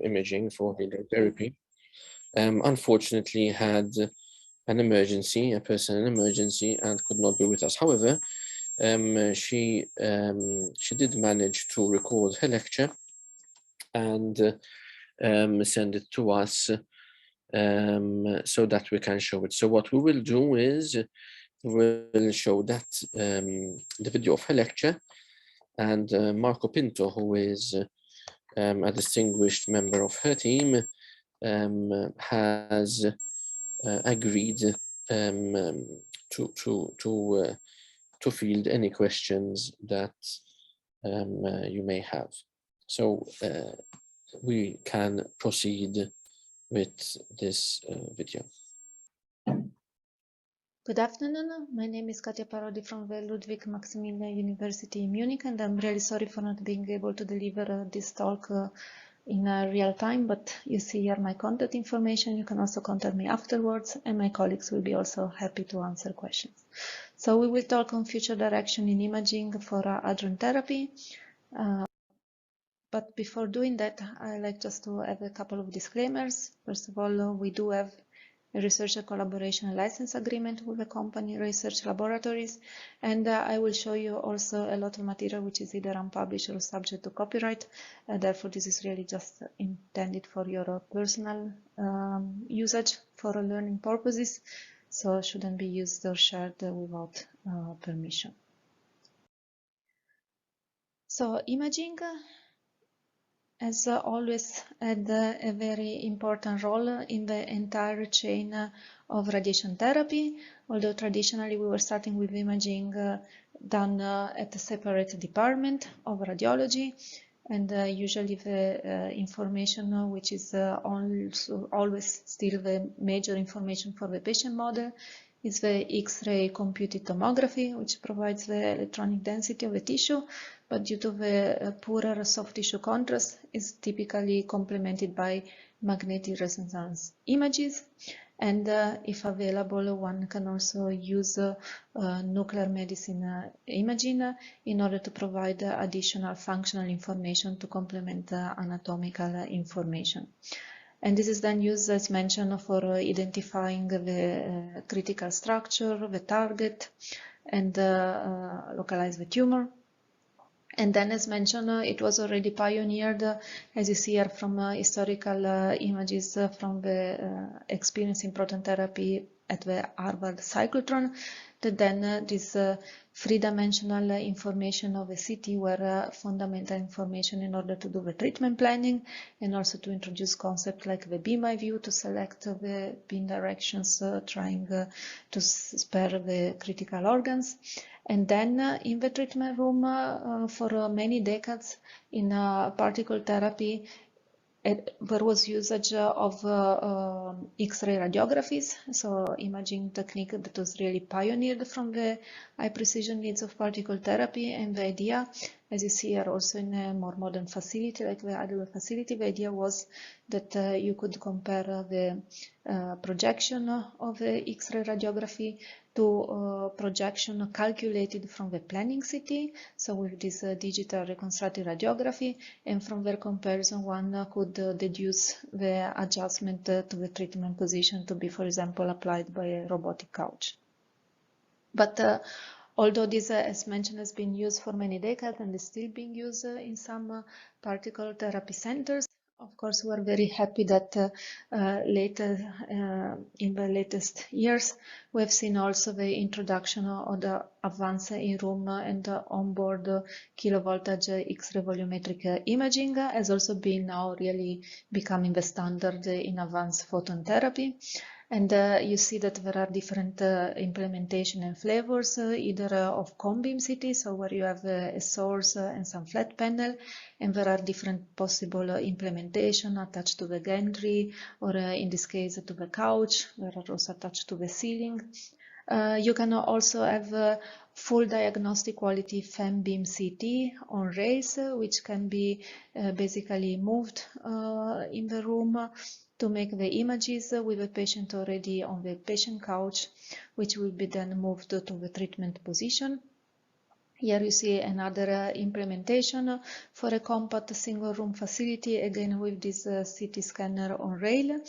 imaging for radiotherapy, unfortunately had an emergency, a personal emergency, and could not be with us. However, she did manage to record her lecture and send it to us so that we can show it. So what we will do is we'll show that the video of her lecture, and Marco Pinto, who is a distinguished member of her team, has agreed to field any questions that you may have. So we can proceed with this video. Good afternoon. My name is Katia Parodi from the Ludwig Maximilian University in Munich, and I'm really sorry for not being able to deliver this talk in real time, but you see here my contact information. You can also contact me afterwards, and my colleagues will be also happy to answer questions. So we will talk on future direction in imaging for hadron therapy. But before doing that, I like just to have a couple of disclaimers. First of all, we do have a researcher collaboration license agreement with the company Research Laboratories, and I will show you also a lot of material which is either unpublished or subject to copyright. Therefore, this is really just intended for your personal usage for learning purposes, so shouldn't be used or shared without permission. So imaging has always had a very important role in the entire chain of radiation therapy, although traditionally we were starting with imaging done at a separate department of radiology, and usually the information which is also always still the major information for the patient model is the X-ray computed tomography, which provides the electronic density of the tissue, but due to the poorer soft tissue contrast, is typically complemented by magnetic resonance images. And if available, one can also use nuclear medicine imaging in order to provide additional functional information to complement anatomical information. And this is then used, as mentioned, for identifying the critical structure, the target, and localize the tumor. And then, as mentioned, it was already pioneered, as you see here from historical images from the experience in proton therapy at the Harvard cyclotron, that then this three-dimensional information of a CT were fundamental information in order to do the treatment planning, and also to introduce concepts like the beam eye view to select the beam directions, trying to spare the critical organs. And then in the treatment room for many decades in particle therapy, there was usage of X-ray radiographies, so imaging technique that was really pioneered from the high precision needs of particle therapy. And the idea, as you see here also in a more modern facility like the Adler facility, the idea was that you could compare the projection of the X-ray radiography to projection calculated from the planning CT, so with this digital reconstructed radiography, and from their comparison one could deduce the adjustment to the treatment position to be, for example, applied by a robotic couch. But although this, as mentioned, has been used for many decades and is still being used in some particle therapy centers, of course, we are very happy that later in the latest years, we have seen also the introduction of the advanced in-room and onboard kilovoltage X-ray volumetric imaging has also been now really becoming the standard in advanced photon therapy. And you see that there are different implementation and flavors, either of cone beam CT, so where you have a source and some flat panel, and there are different possible implementation attached to the gantry, or in this case to the couch, that are also attached to the ceiling. You can also have full diagnostic quality FEM beam CT on rails, which can be basically moved in the room to make the images with the patient already on the patient couch, which will be then moved to the treatment position. Here you see another implementation for a compact single room facility, again with this CT scanner on rail.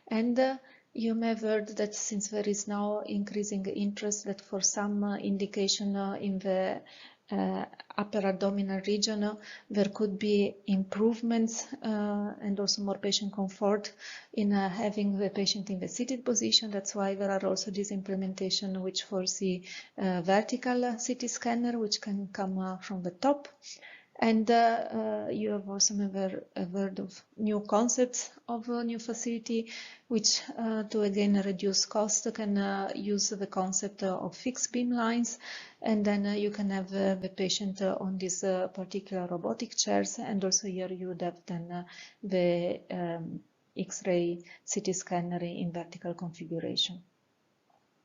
And you may have heard that since there is now increasing interest that for some indication in the upper abdominal region, there could be improvements and also more patient comfort in having the patient in the seated position. That's why there are also these implementation which foresee vertical CT scanner, which can come from the top. And you have also never heard of new concepts of a new facility, which to again reduce cost can use the concept of fixed beam lines, and then you can have the patient on these particular robotic chairs, and also here you would have then the X-ray CT scanner in vertical configuration.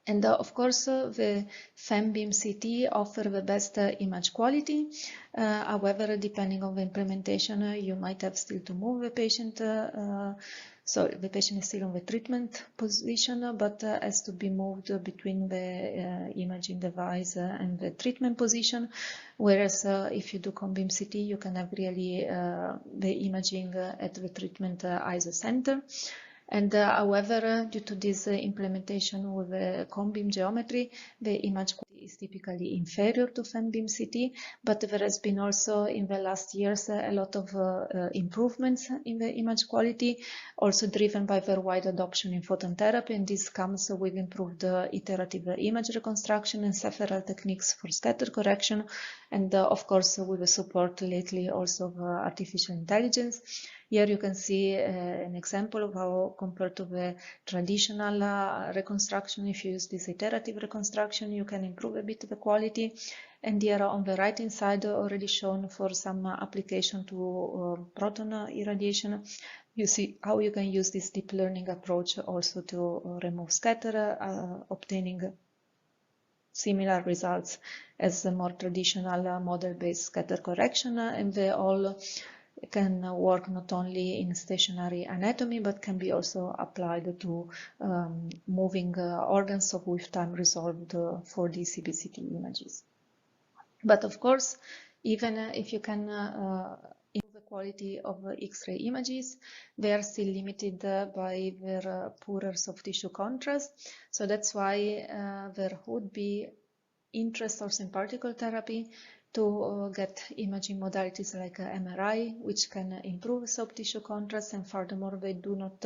And of course, the FemBeam CT offer the best image quality. However, depending on the implementation, you might have still to move the patient. So the patient is still on the treatment position, but has to be moved between the imaging device and the treatment position. Whereas if you do COM-beam CT, you can have really the imaging at the treatment ISO center. And however, due to this implementation with the COM-beam geometry, the image quality is typically inferior to FemBeam CT, but there has been also in the last years a lot of improvements in the image quality, also driven by the wide adoption in photon therapy, and this comes with improved iterative image reconstruction and several techniques for scatter correction, and of course with the support lately also of artificial intelligence. Here you can see an example of how, compared to the traditional reconstruction, if you use this iterative reconstruction, you can improve a bit the quality. And here on the right hand side, already shown for some application to proton irradiation, you see how you can use this deep learning approach also to remove scatter, obtaining similar results as the more traditional model-based scatter correction, and they all can work not only in stationary anatomy, but can be also applied to moving organs of with time resolved for the CBCT images. But of course, even if you can improve the quality of X-ray images, they are still limited by their poorer soft tissue contrast. So that's why there would be interest also in particle therapy to get imaging modalities like MRI, which can improve soft tissue contrast, and furthermore, they do not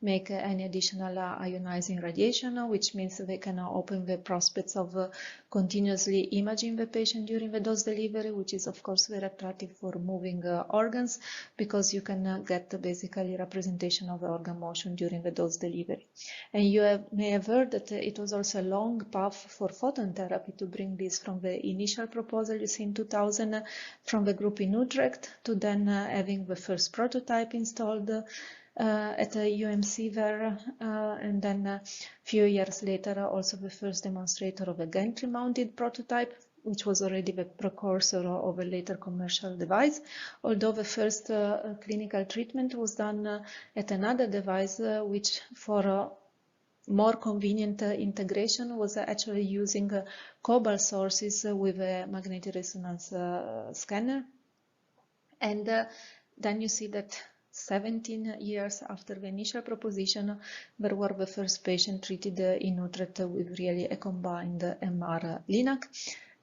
make any additional ionizing radiation, which means they can open the prospects of continuously imaging the patient during the dose delivery, which is of course very attractive for moving organs, because you can get basically representation of the organ motion during the dose delivery. And you may have heard that it was also a long path for photon therapy to bring this from the initial proposal you see in 2000 from the group in Utrecht to then having the first prototype installed at a UMC there, and then a few years later also the first demonstrator of a gantry-mounted prototype, which was already the precursor of a later commercial device, although the first clinical treatment was done at another device which for more convenient integration was actually using cobalt sources with a magnetic resonance scanner. And then you see that 17 years after the initial proposition, there were the first patient treated in Utrecht with really a combined MR-Linac.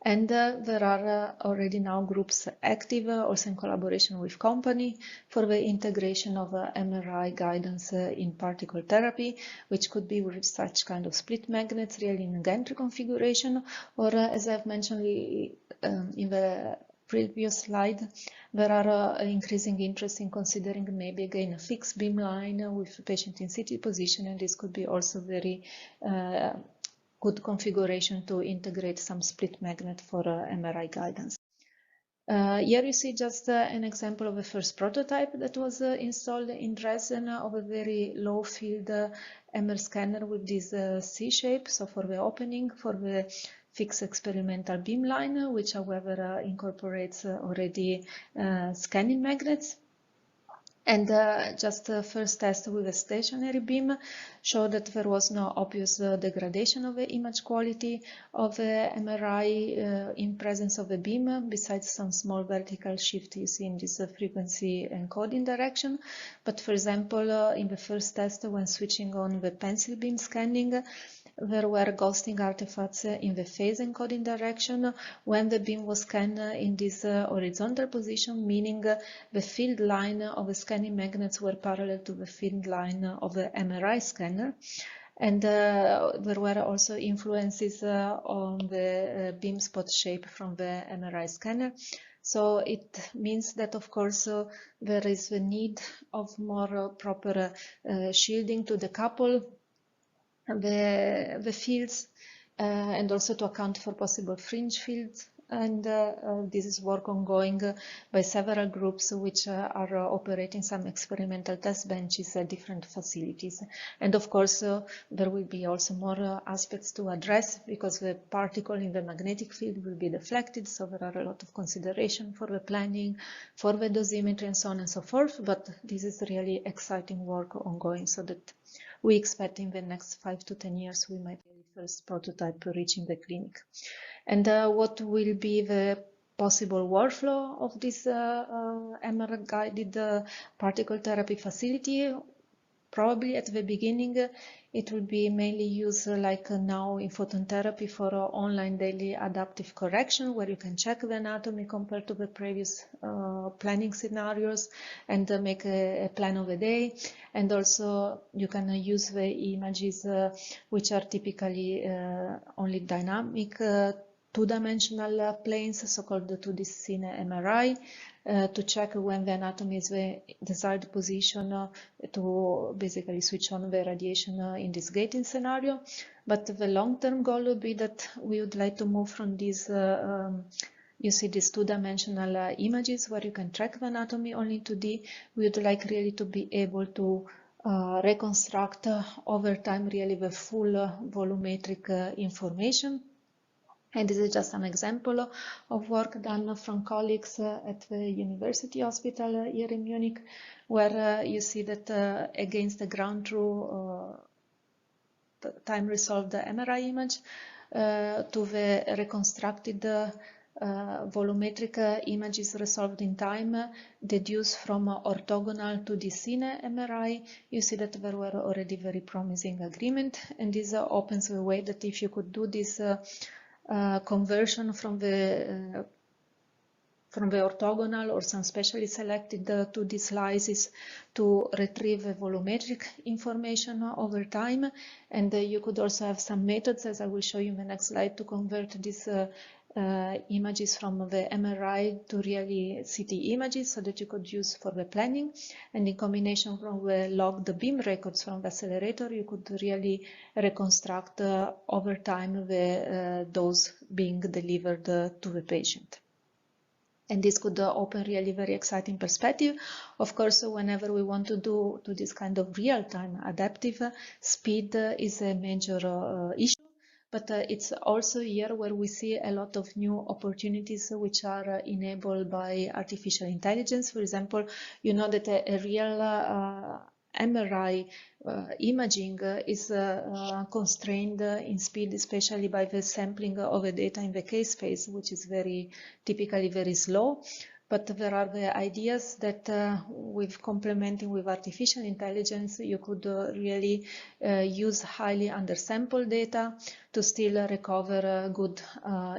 And there are already now groups active, also in collaboration with company, for the integration of MRI guidance in particle therapy, which could be with such kind of split magnets, really in a gantry configuration, or as I've mentioned in the previous slide, there are increasing interest in considering maybe again a fixed beam line with the patient in seated position, and this could be also very good configuration to integrate some split magnet for MRI guidance. Here you see just an example of the first prototype that was installed in Dresden of a very low field MR scanner with this C shape, so for the opening for the fixed experimental beam line, which however incorporates already scanning magnets. And just the first test with a stationary beam showed that there was no obvious degradation of the image quality of the MRI in presence of the beam, besides some small vertical shift you see in this frequency encoding direction. But for example, in the first test, when switching on the pencil beam scanning, there were ghosting artifacts in the phase encoding direction when the beam was scanned in this horizontal position, meaning the field line of the scanning magnets were parallel to the field line of the MRI scanner. And there were also influences on the beam spot shape from the MRI scanner. So it means that, of course, there is a need of more proper shielding to decouple the fields and also to account for possible fringe fields. And this is work ongoing by several groups which are operating some experimental test benches at different facilities. And of course, there will be also more aspects to address, because the particle in the magnetic field will be deflected. So there are a lot of consideration for the planning, for the dosimetry, and so on and so forth. But this is really exciting work ongoing, so that we expect in the next 5 to 10 years we might be the first prototype reaching the clinic. And what will be the possible workflow of this MR-guided particle therapy facility? Probably at the beginning it will be mainly used like now in photon therapy for online daily adaptive correction, where you can check the anatomy compared to the previous planning scenarios and make a plan of a day. And also you can use the images which are typically only dynamic two-dimensional planes, so-called the 2D scene MRI, to check when the anatomy is the desired position to basically switch on the radiation in this gating scenario. But the long-term goal would be that we would like to move from these, you see these two-dimensional images where you can track the anatomy only in 2D. We would like really to be able to reconstruct over time really the full volumetric information. And this is just an example of work done from colleagues at the University Hospital here in Munich, where you see that against the ground truth time-resolved MRI image to the reconstructed volumetric images resolved in time, deduced from orthogonal to the scene MRI, you see that there were already very promising agreement. And this opens the way that if you could do this conversion from the orthogonal or some specially selected 2D slices to retrieve volumetric information over time. And you could also have some methods, as I will show you in the next slide, to convert these images from the MRI to really CT images, so that you could use for the planning. And in combination with the logged beam records from the accelerator, you could really reconstruct over time the dose being delivered to the patient. And this could open really very exciting perspective. Of course, whenever we want to do this kind of real-time adaptive, speed is a major issue. But it's also here where we see a lot of new opportunities which are enabled by artificial intelligence. For example, you know that a real MRI imaging is constrained in speed, especially by the sampling of the data in the case space, which is typically very slow. But there are the ideas that with complementing with artificial intelligence, you could really use highly undersampled data to still recover good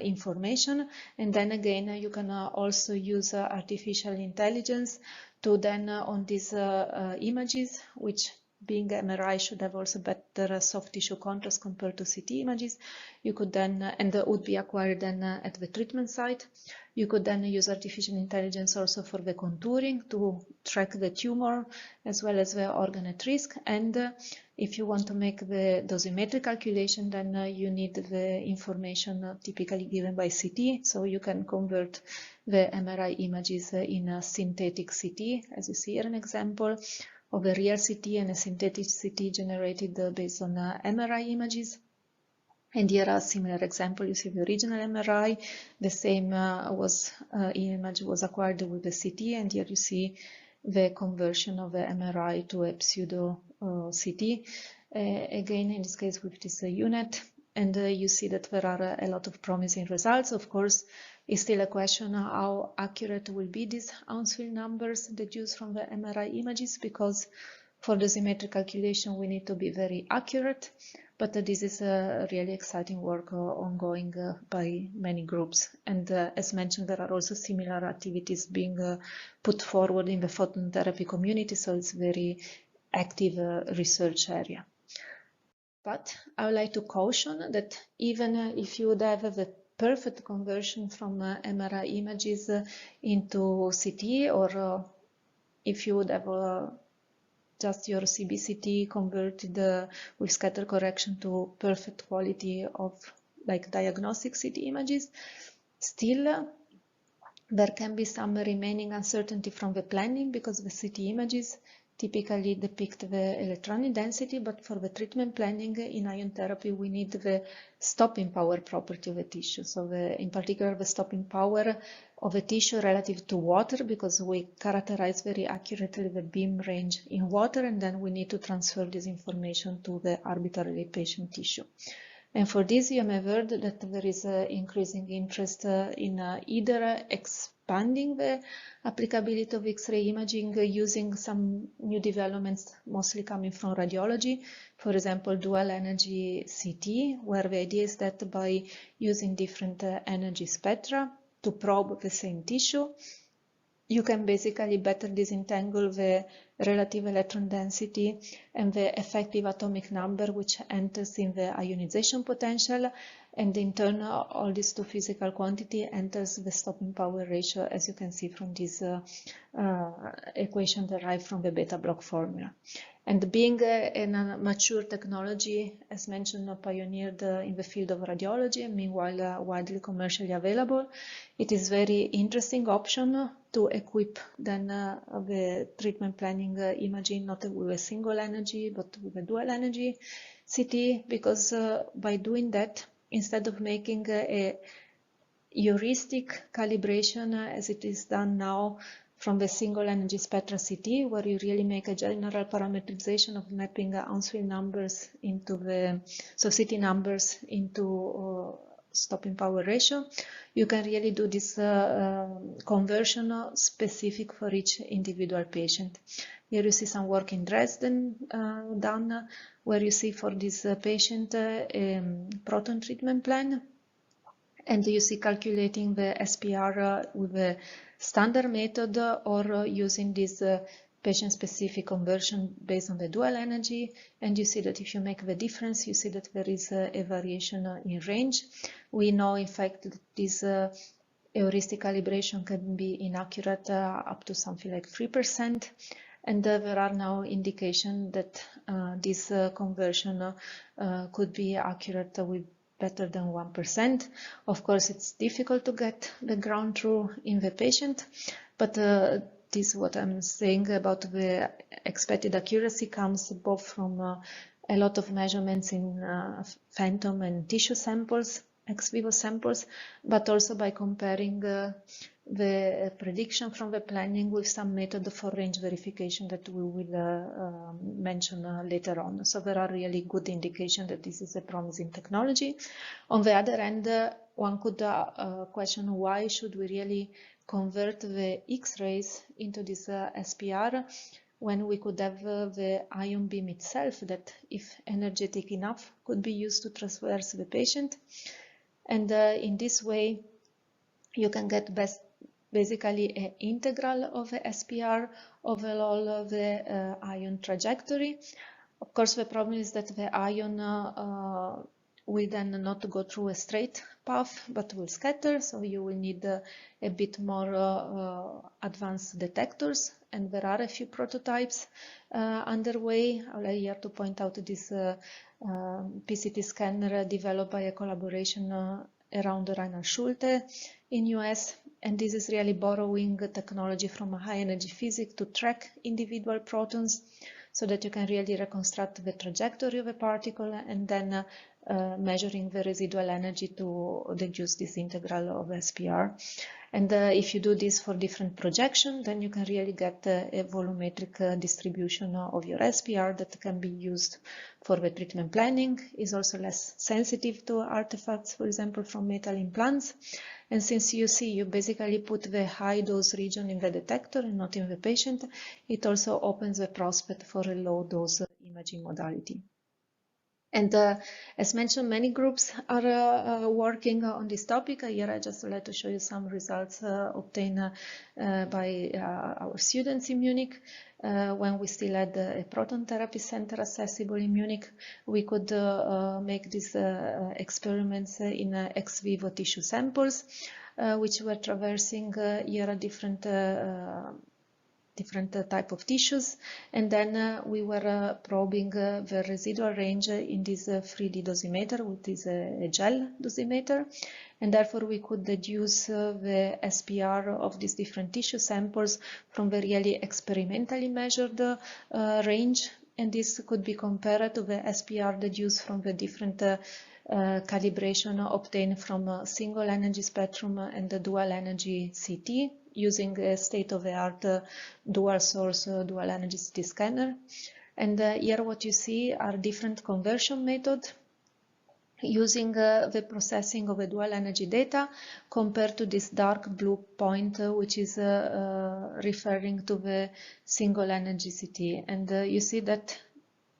information. And then again, you can also use artificial intelligence to then on these images, which being MRI should have also better soft tissue contrast compared to CT images. You could then, and would be acquired then at the treatment site. You could then use artificial intelligence also for the contouring to track the tumor as well as the organ at risk. And if you want to make the dosimetric calculation, then you need the information typically given by CT. So you can convert the MRI images in a synthetic CT, as you see here an example of a real CT and a synthetic CT generated based on MRI images. And here a similar example, you see the original MRI, the same image was acquired with the CT, and here you see the conversion of the MRI to a pseudo CT, again in this case with this unit, and you see that there are a lot of promising results. Of course, it's still a question how accurate will be these Hounsfield numbers deduced from the MRI images, because for the symmetric calculation we need to be very accurate, but this is a really exciting work ongoing by many groups. And as mentioned, there are also similar activities being put forward in the photon therapy community, so it's a very active research area. But I would like to caution that even if you would have the perfect conversion from MRI images into CT, or if you would have just your CBCT converted with scatter correction to perfect quality of like diagnostic CT images, still there can be some remaining uncertainty from the planning, because the CT images typically depict the electronic density, but for the treatment planning in ion therapy we need the stopping power property of the tissue. So in particular the stopping power of a tissue relative to water, because we characterize very accurately the beam range in water, and then we need to transfer this information to the arbitrary patient tissue. And for this, you may have heard that there is increasing interest in either expanding the applicability of X-ray imaging using some new developments, mostly coming from radiology. For example, dual energy CT, where the idea is that by using different energy spectra to probe the same tissue, you can basically better disentangle the relative electron density and the effective atomic number which enters in the ionization potential, and in turn all these two physical quantity enters the stopping power ratio, as you can see from this equation derived from the beta block formula. And being a mature technology, as mentioned, pioneered in the field of radiology, and meanwhile widely commercially available, it is very interesting option to equip then the treatment planning imaging not with a single energy but with a dual energy CT, because by doing that, instead of making a heuristic calibration as it is done now from the single energy spectra CT, where you really make a general parametrization of mapping Hounsfield numbers into the, so CT numbers into stopping power ratio, you can really do this conversion specific for each individual patient. Here you see some work in Dresden done, where you see for this patient a proton treatment plan, and you see calculating the SPR with a standard method or using this patient-specific conversion based on the dual energy, and you see that if you make the difference, you see that there is a variation in range. We know, in fact, that this heuristic calibration can be inaccurate up to something like 3%, and there are now indications that this conversion could be accurate with better than 1%. Of course, it's difficult to get the ground truth in the patient, but this, what I'm saying about the expected accuracy, comes both from a lot of measurements in phantom and tissue samples, ex vivo samples, but also by comparing the prediction from the planning with some method for range verification that we will mention later on. So there are really good indications that this is a promising technology. On the other hand, one could question why should we really convert the X-rays into this SPR when we could have the ion beam itself that, if energetic enough, could be used to traverse the patient. And in this way, you can get basically an integral of the SPR overall of the ion trajectory. Of course, the problem is that the ion will then not go through a straight path, but will scatter, so you will need a bit more advanced detectors, and there are a few prototypes underway. I would like here to point out this PCT scanner developed by a collaboration around Reinhard Schulte in US, and this is really borrowing technology from a high energy physics to track individual protons, so that you can really reconstruct the trajectory of a particle and then measuring the residual energy to deduce this integral of SPR. And if you do this for different projection, then you can really get a volumetric distribution of your SPR that can be used for the treatment planning. Is also less sensitive to artifacts, for example, from metal implants. And since you basically put the high dose region in the detector and not in the patient, it also opens the prospect for a low dose imaging modality. And as mentioned, many groups are working on this topic. Here I just would like to show you some results obtained by our students in Munich. When we still had a proton therapy center accessible in Munich, we could make these experiments in ex vivo tissue samples, which were traversing here different type of tissues, and then we were probing the residual range in this 3D dosimeter, which is a gel dosimeter, and therefore we could deduce the SPR of these different tissue samples from the really experimentally measured range, and this could be compared to the SPR deduced from the different calibration obtained from single energy spectrum and the dual energy CT, using a state-of-the-art dual source, dual energy CT scanner. And here what you see are different conversion methods using the processing of the dual energy data compared to this dark blue point, which is referring to the single energy CT. And you see that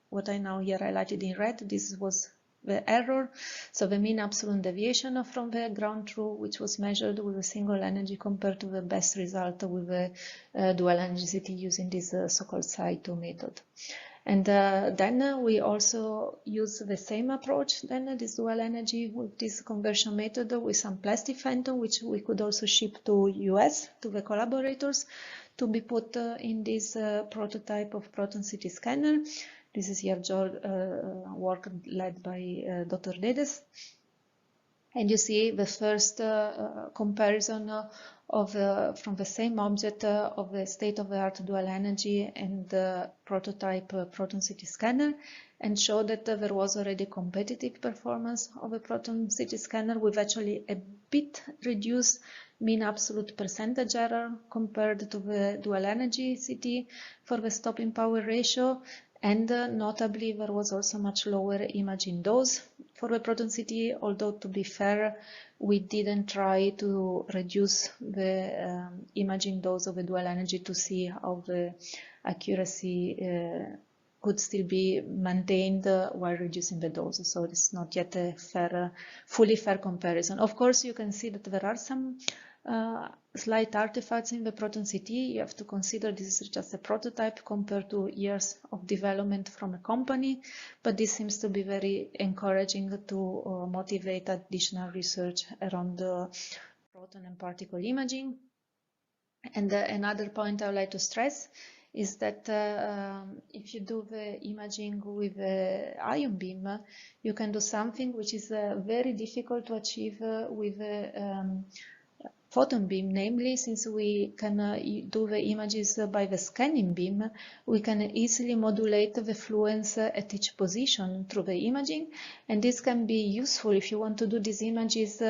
what I now here highlighted in red, this was the error, so the mean absolute deviation from the ground truth, which was measured with a single energy compared to the best result with the dual energy CT using this so-called Psi2 method. And then we also use the same approach, then this dual energy with this conversion method with some plastic phantom, which we could also ship to US, to the collaborators, to be put in this prototype of proton CT scanner. This is here work led by Dr. Dedes. And you see the first comparison of from the same object of the state-of-the-art dual energy and the prototype proton CT scanner, and show that there was already competitive performance of a proton CT scanner with actually a bit reduced mean absolute percentage error compared to the dual energy CT for the stopping power ratio. And notably, there was also much lower imaging dose for the proton CT, although to be fair, we didn't try to reduce the imaging dose of the dual energy to see how the accuracy could still be maintained while reducing the dose. So it's not yet a fully fair comparison. Of course, you can see that there are some slight artifacts in the proton CT. You have to consider this is just a prototype compared to years of development from a company, but this seems to be very encouraging to motivate additional research around proton and particle imaging. And another point I would like to stress is that if you do the imaging with the ion beam, you can do something which is very difficult to achieve with photon beam, namely, since we can do the images by the scanning beam, we can easily modulate the fluence at each position through the imaging, and this can be useful if you want to do these images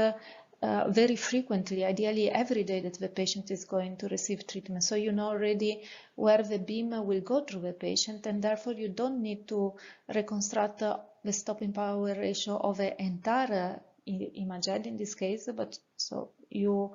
very frequently, ideally every day that the patient is going to receive treatment. So you know already where the beam will go through the patient, and therefore you don't need to reconstruct the stopping power ratio of the entire image in this case, but so you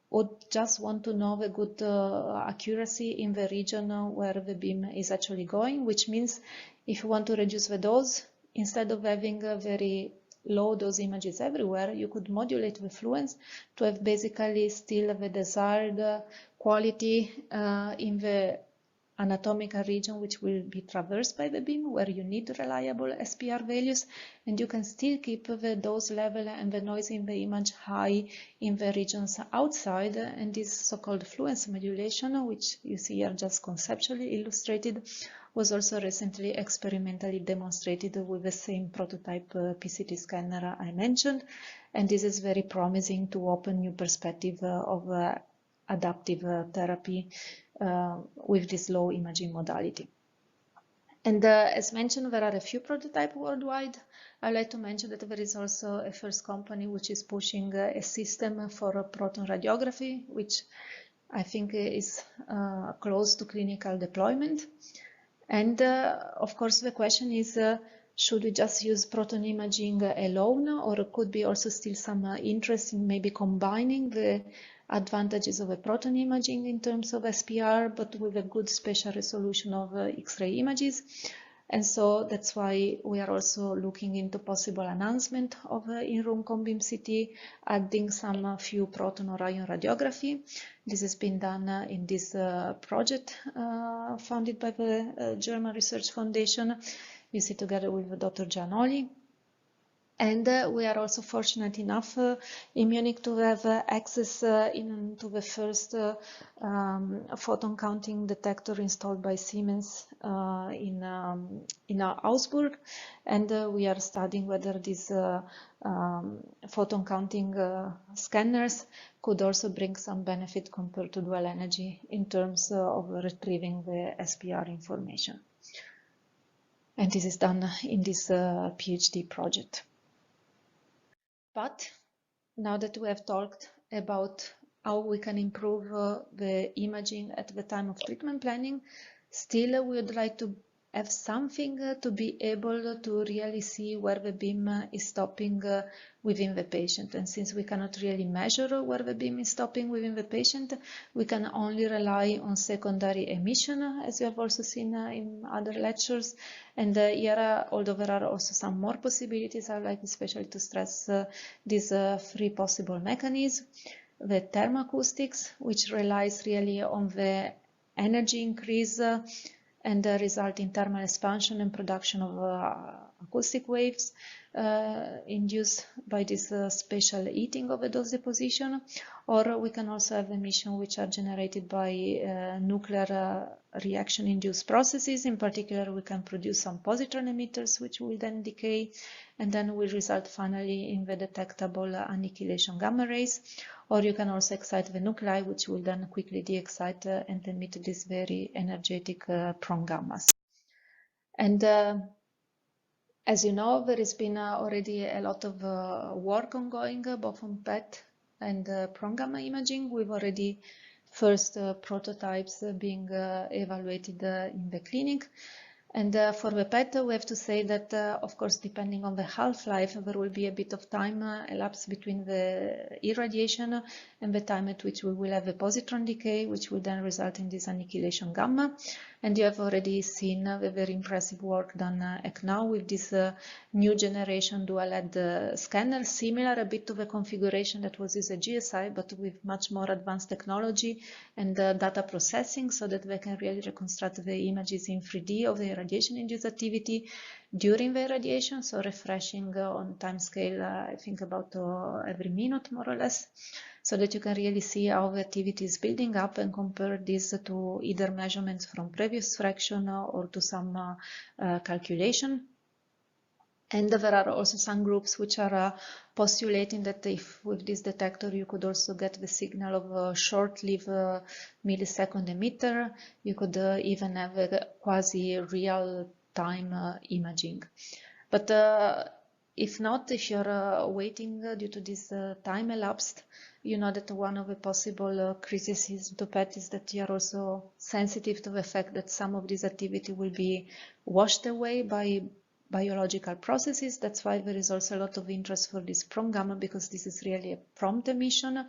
would just want to know the good accuracy in the region where the beam is actually going, which means if you want to reduce the dose, instead of having very low dose images everywhere, you could modulate the fluence to have basically still the desired quality in the anatomical region which will be traversed by the beam, where you need reliable SPR values, and you can still keep the dose level and the noise in the image high in the regions outside. And this so-called fluence modulation, which you see here just conceptually illustrated, was also recently experimentally demonstrated with the same prototype PCT scanner I mentioned, and this is very promising to open new perspective of adaptive therapy with this low imaging modality. And as mentioned, there are a few prototypes worldwide. I'd like to mention that there is also a first company which is pushing a system for proton radiography, which I think is close to clinical deployment. And of course, the question is, should we just use proton imaging alone, or could be also still some interest in maybe combining the advantages of a proton imaging in terms of SPR, but with a good spatial resolution of X-ray images. And so that's why we are also looking into possible enhancement of in-room COMBIM CT, adding some few proton or ion radiography. This has been done in this project funded by the German Research Foundation. You see together with Dr. Gianoli. And we are also fortunate enough in Munich to have access to the first photon counting detector installed by Siemens in Augsburg. And we are studying whether these photon counting scanners could also bring some benefit compared to dual energy in terms of retrieving the SPR information. And this is done in this PhD project. But now that we have talked about how we can improve the imaging at the time of treatment planning, still we would like to have something to be able to really see where the beam is stopping within the patient. And since we cannot really measure where the beam is stopping within the patient, we can only rely on secondary emission, as you have also seen in other lectures. And here, although there are also some more possibilities, I would like especially to stress these three possible mechanisms. The thermoacoustics, which relies really on the energy increase and result in thermal expansion and production of acoustic waves induced by this spatial heating of a dose deposition, or we can also have emissions which are generated by nuclear reaction-induced processes. In particular, we can produce some positron emitters which will then decay and then will result finally in the detectable annihilation gamma rays. Or you can also excite the nuclei, which will then quickly de-excite and emit these very energetic prone gammas. And as you know, there has been already a lot of work ongoing, both on PET and prone gamma imaging, with already first prototypes being evaluated in the clinic. And for the PET, we have to say that, of course, depending on the half-life, there will be a bit of time elapsed between the irradiation and the time at which we will have a positron decay, which will then result in this annihilation gamma. And you have already seen the very impressive work done at now with this new generation dual LED scanner, similar a bit to the configuration that was used at GSI, but with much more advanced technology and data processing, so that they can really reconstruct the images in 3D of the irradiation-induced activity during the irradiation, so refreshing on time scale, I think about every minute more or less, so that you can really see how the activity is building up and compare this to either measurements from previous fraction or to some calculation. And there are also some groups which are postulating that if with this detector you could also get the signal of a short-lived millisecond emitter, you could even have a quasi-real-time imaging. But if not, if you're waiting due to this time elapsed, you know that one of the possible criticisms to PET is that you are also sensitive to the fact that some of this activity will be washed away by biological processes. That's why there is also a lot of interest for this prompt gamma, because this is really a prompt emission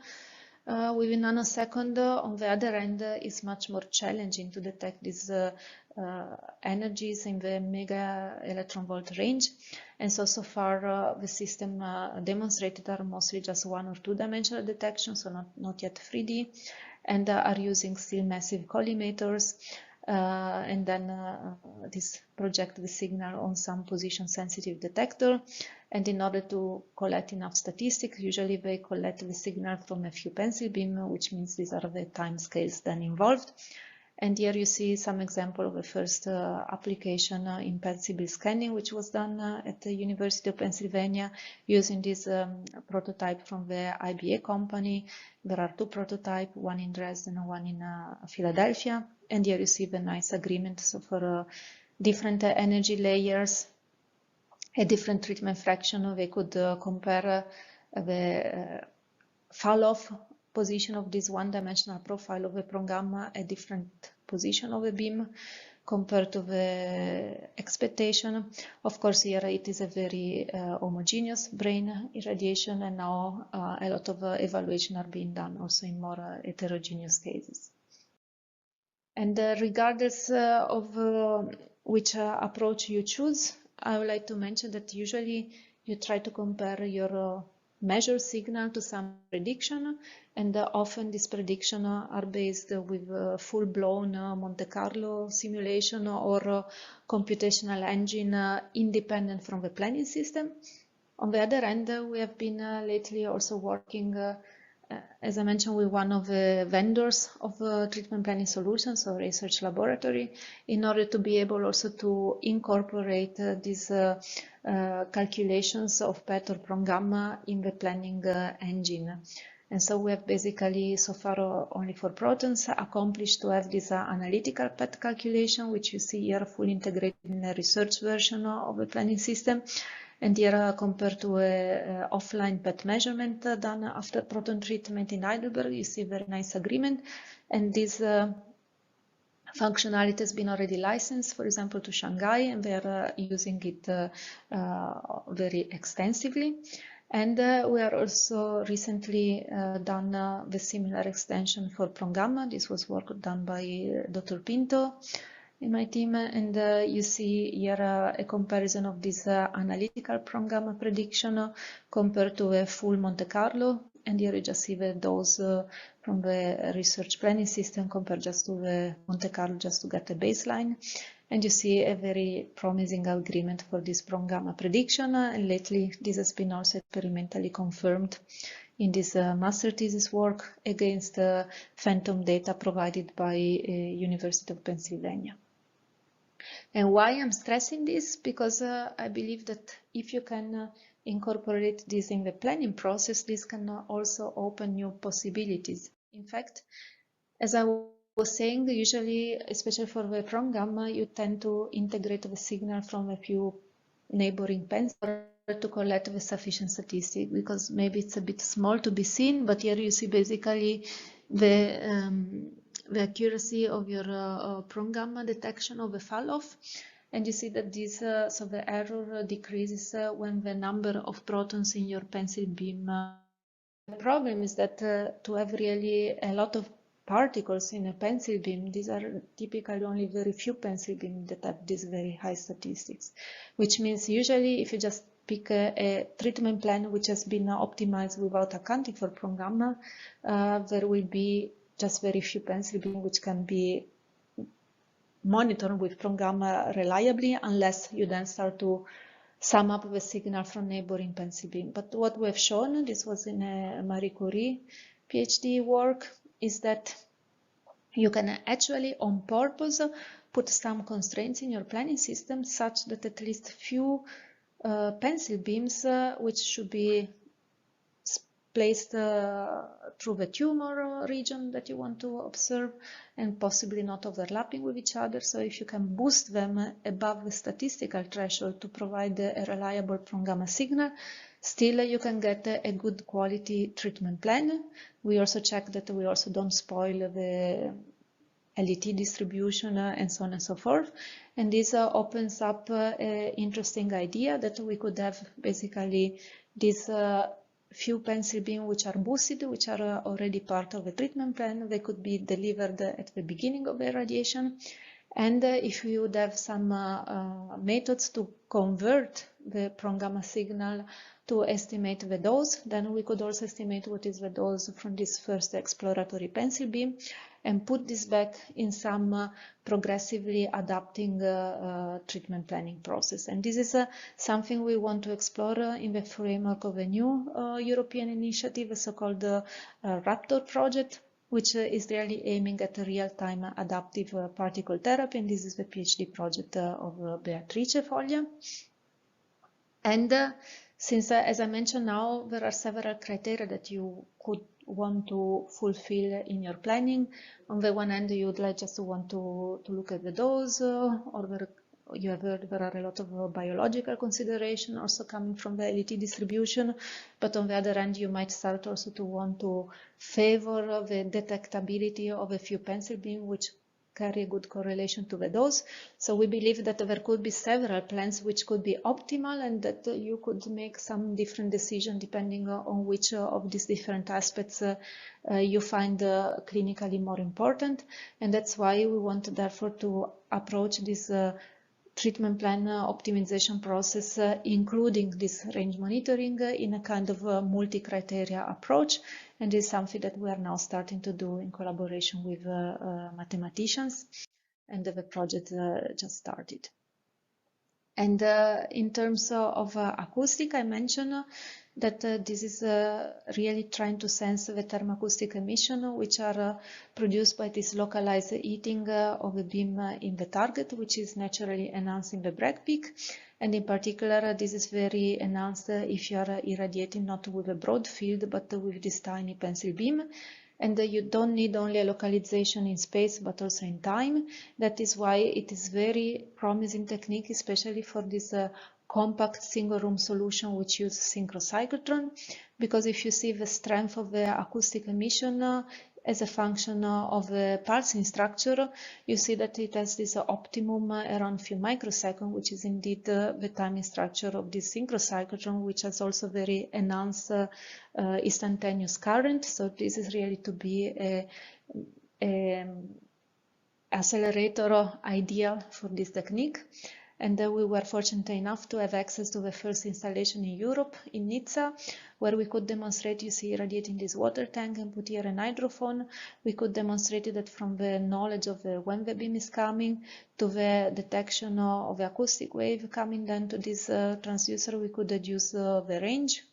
within nanosecond. On the other hand, it's much more challenging to detect these energies in the mega electron volt range. And so far the system demonstrated are mostly just 1 or 2 dimensional detection, so not yet 3D, and are using still massive collimators. And then this project the signal on some position sensitive detector, and in order to collect enough statistics, usually they collect the signal from a few pencil beam, which means these are the time scales then involved. And here you see some example of the first application in pencil beam scanning, which was done at the University of Pennsylvania using this prototype from the IBA company. There are 2 prototypes, one in Dresden and one in Philadelphia. And here you see the nice agreement. So for different energy layers, a different treatment fraction. We could compare the fall-off position of this one-dimensional profile of a prong gamma, a different position of a beam compared to the expectation. Of course, here it is a very homogeneous brain irradiation, and now a lot of evaluation are being done also in more heterogeneous cases. And regardless of which approach you choose, I would like to mention that usually you try to compare your measure signal to some prediction, and often these predictions are based with full-blown Monte Carlo simulation or computational engine independent from the planning system. On the other hand, we have been lately also working, as I mentioned, with one of the vendors of treatment planning solutions or research laboratory, in order to be able also to incorporate these calculations of PET or prong gamma in the planning engine. And so we have basically, so far only for protons, accomplished to have this analytical PET calculation, which you see here fully integrated in a research version of the planning system. And here, compared to a offline PET measurement done after proton treatment in Heidelberg, you see very nice agreement. And this functionality has been already licensed, for example, to Shanghai, and they are using it very extensively. And we are also recently done the similar extension for prong gamma. This was work done by Dr. Pinto in my team, and you see here a comparison of this analytical prong gamma prediction compared to a full Monte Carlo, and here you just see the dose from the research planning system compared just to the Monte Carlo, just to get a baseline. And you see a very promising agreement for this prong gamma prediction, and lately this has been also experimentally confirmed in this master thesis work against phantom data provided by University of Pennsylvania. And why I'm stressing this? Because I believe that if you can incorporate this in the planning process, this can also open new possibilities. In fact, as I was saying, usually, especially for the prong gamma, you tend to integrate the signal from a few neighboring pencils to collect the sufficient statistic, because maybe it's a bit small to be seen, but here you see basically the accuracy of your prong gamma detection of the fall-off, and you see that this so the error decreases when the number of protons in your pencil beam. The problem is that to have really a lot of particles in a pencil beam, these are typically only very few pencil beams that have these very high statistics, which means usually if you just pick a treatment plan which has been optimized without accounting for prong gamma, there will be just very few pencil beams which can be monitored with prong gamma reliably, unless you then start to sum up the signal from neighboring pencil beam. But what we have shown, this was in a Marie Curie PhD work, is that you can actually on purpose put some constraints in your planning system such that at least few pencil beams which should be placed through the tumor region that you want to observe and possibly not overlapping with each other. So if you can boost them above the statistical threshold to provide a reliable prong gamma signal, still you can get a good quality treatment plan. We also check that we also don't spoil the LET distribution and so on and so forth. And this opens up an interesting idea that we could have basically this few pencil beams which are boosted, which are already part of the treatment plan. They could be delivered at the beginning of the radiation. And if we would have some methods to convert the prong gamma signal to estimate the dose, then we could also estimate what is the dose from this first exploratory pencil beam and put this back in some progressively adapting treatment planning process. And this is something we want to explore in the framework of a new European initiative, a so-called Raptor project, which is really aiming at a real-time adaptive particle therapy. And this is the PhD project of Beatrice Foglia. And since, as I mentioned now, there are several criteria that you could want to fulfill in your planning. On the one hand, you would like just to want to look at the dose or the you have heard there are a lot of biological consideration also coming from the LET distribution, but on the other hand, you might start also to want to favor the detectability of a few pencil beams which carry a good correlation to the dose. So we believe that there could be several plans which could be optimal and that you could make some different decision depending on which of these different aspects you find clinically more important. And that's why we want therefore to approach this treatment plan optimization process, including this range monitoring in a kind of multi-criteria approach. And this is something that we are now starting to do in collaboration with mathematicians, and the project just started. And in terms of acoustic, I mentioned that this is really trying to sense the thermoacoustic emission, which are produced by this localized heating of a beam in the target, which is naturally enhanced in the Bragg peak. And in particular, this is very enhanced if you are irradiating not with a broad field, but with this tiny pencil beam. And you don't need only a localization in space, but also in time. That is why it is very promising technique, especially for this compact single room solution which uses synchrocyclotron, because if you see the strength of the acoustic emission as a function of the pulsing structure, you see that it has this optimum around few microseconds, which is indeed the timing structure of this synchrocyclotron, which has also very enhanced instantaneous current. So this is really to be a accelerator ideal for this technique. And we were fortunate enough to have access to the first installation in Europe, in Nizza, where we could demonstrate, you see, irradiating this water tank and put here an hydrophone. We could demonstrate that from the knowledge of when the beam is coming to the detection of the acoustic wave coming down to this transducer, we could deduce the range,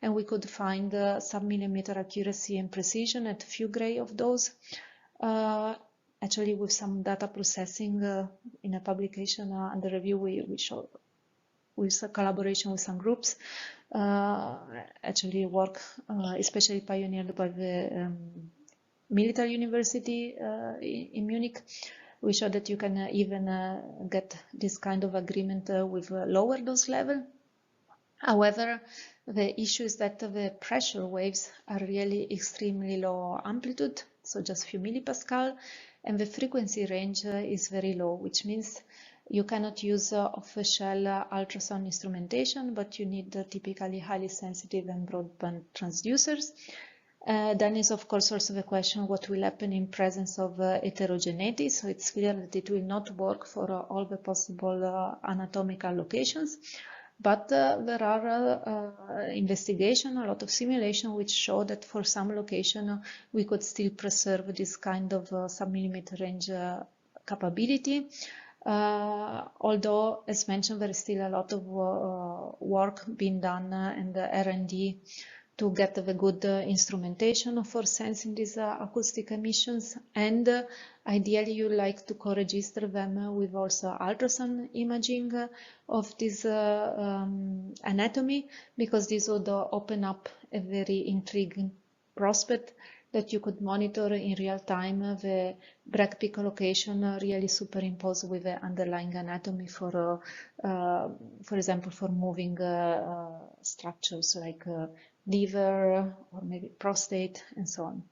and we could find sub-millimeter accuracy and precision at few gray of those. Actually, with some data processing in a publication under review, we show with a collaboration with some groups, actually work especially pioneered by the military university in Munich. We show that you can even get this kind of agreement with a lower dose level. However, the issue is that the pressure waves are really extremely low amplitude, so just few millipascal, and the frequency range is very low, which means you cannot use off-the-shelf ultrasound instrumentation, but you need typically highly sensitive and broadband transducers. Then is of course also the question what will happen in presence of heterogeneity. So it's clear that it will not work for all the possible anatomical locations. But there are investigation, a lot of simulation, which show that for some location we could still preserve this kind of sub-millimeter range capability. Although, as mentioned, there is still a lot of work being done in the R&D to get the good instrumentation for sensing these acoustic emissions, and ideally you like to co-register them with also ultrasound imaging of this anatomy, because this would open up a very intriguing prospect that you could monitor in real time the Bragg peak location really superimposed with the underlying anatomy for example, for moving structures like liver or maybe prostate and so on.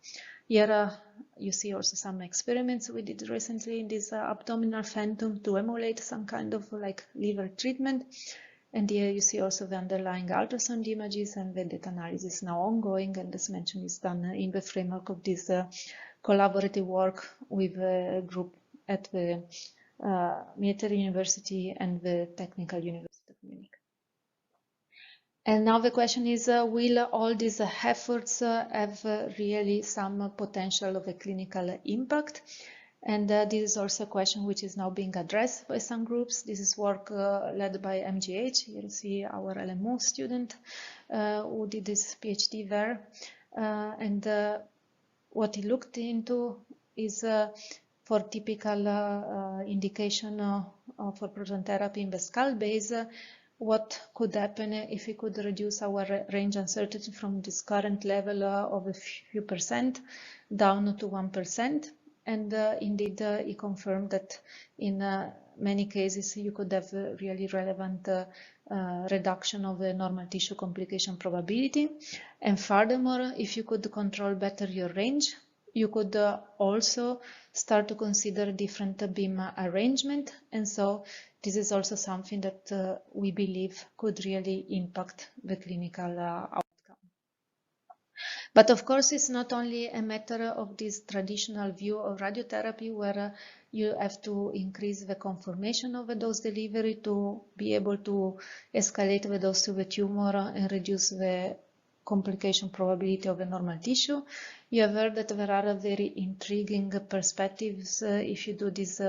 Here you see also some experiments we did recently in this abdominal phantom to emulate some kind of like liver treatment. And here you see also the underlying ultrasound images, and the data analysis is now ongoing, and as mentioned is done in the framework of this collaborative work with a group at the military university and the technical university of Munich. And now the question is, will all these efforts have really some potential of a clinical impact? And this is also a question which is now being addressed by some groups. This is work led by MGH. Here you see our LMU student who did this PhD there. And what he looked into is for typical indication for proton therapy in the skull base, what could happen if we could reduce our range uncertainty from this current level of a few percent down to 1%. And indeed, he confirmed that in many cases you could have a really relevant reduction of the normal tissue complication probability. And furthermore, if you could control better your range, you could also start to consider different beam arrangement. And so this is also something that we believe could really impact the clinical outcome. But of course, it's not only a matter of this traditional view of radiotherapy where you have to increase the conformation of the dose delivery to be able to escalate the dose to the tumor and reduce the complication probability of the normal tissue. You have heard that there are very intriguing perspectives if you do this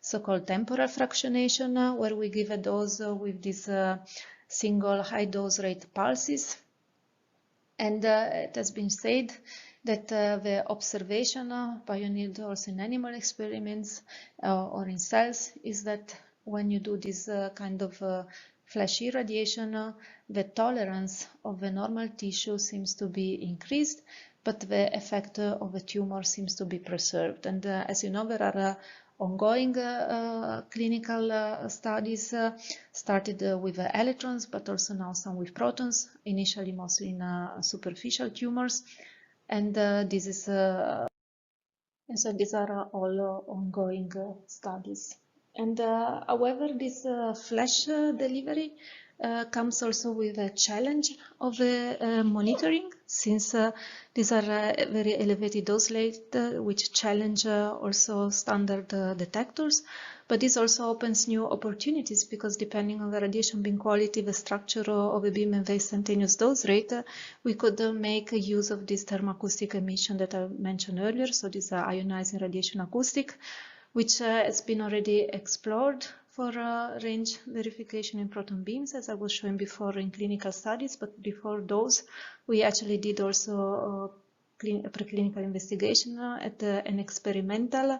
so-called temporal fractionation, where we give a dose with these single high dose rate pulses. And it has been said that the observation pioneered also in animal experiments or in cells is that when you do this kind of flash irradiation, the tolerance of the normal tissue seems to be increased, but the effect of the tumor seems to be preserved. And as you know, there are ongoing clinical studies started with electrons, but also now some with protons, initially mostly in superficial tumors. And this is and so these are all ongoing studies. And however, this flash delivery comes also with a challenge of monitoring, since these are very elevated dose rate, which challenge also standard detectors. But this also opens new opportunities, because depending on the radiation beam quality, the structure of a beam and the instantaneous dose rate, we could make use of this thermoacoustic emission that I mentioned earlier, so this ionizing radiation acoustic, which has been already explored for range verification in proton beams, as I was showing before in clinical studies. But before those, we actually did also preclinical investigation at an experimental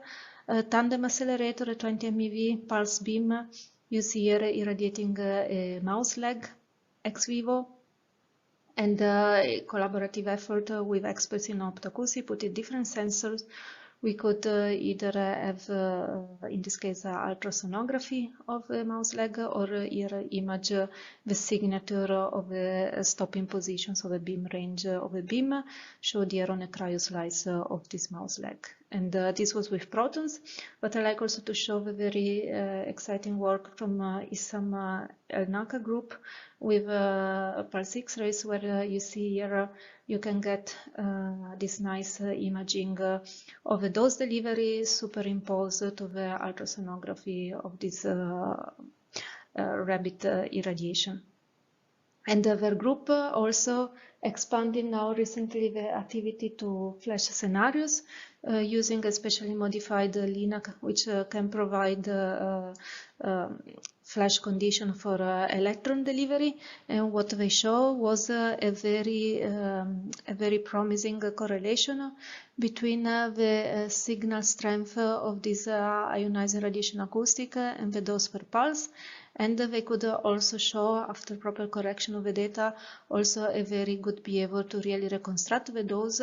tandem accelerator, a 20 MeV pulse beam. You see here irradiating a mouse leg ex vivo, and a collaborative effort with experts in optoacousy, put in different sensors. We could either have, in this case, ultrasonography of the mouse leg, or here image the signature of the stopping positions of the beam range of the beam, showed here on a cryo slice of this mouse leg. And this was with protons, but I like also to show the very exciting work from Issam El-Naka group with pulse X-rays, where you see here you can get this nice imaging of the dose delivery superimposed to the ultrasonography of this rabbit irradiation. And their group also expanded now recently the activity to flash scenarios using a specially modified LINAC, which can provide flash condition for electron delivery. And what they show was a very promising correlation between the signal strength of this ionizing radiation acoustic and the dose per pulse. And they could also show, after proper correction of the data, also a very good behavior to really reconstruct the dose,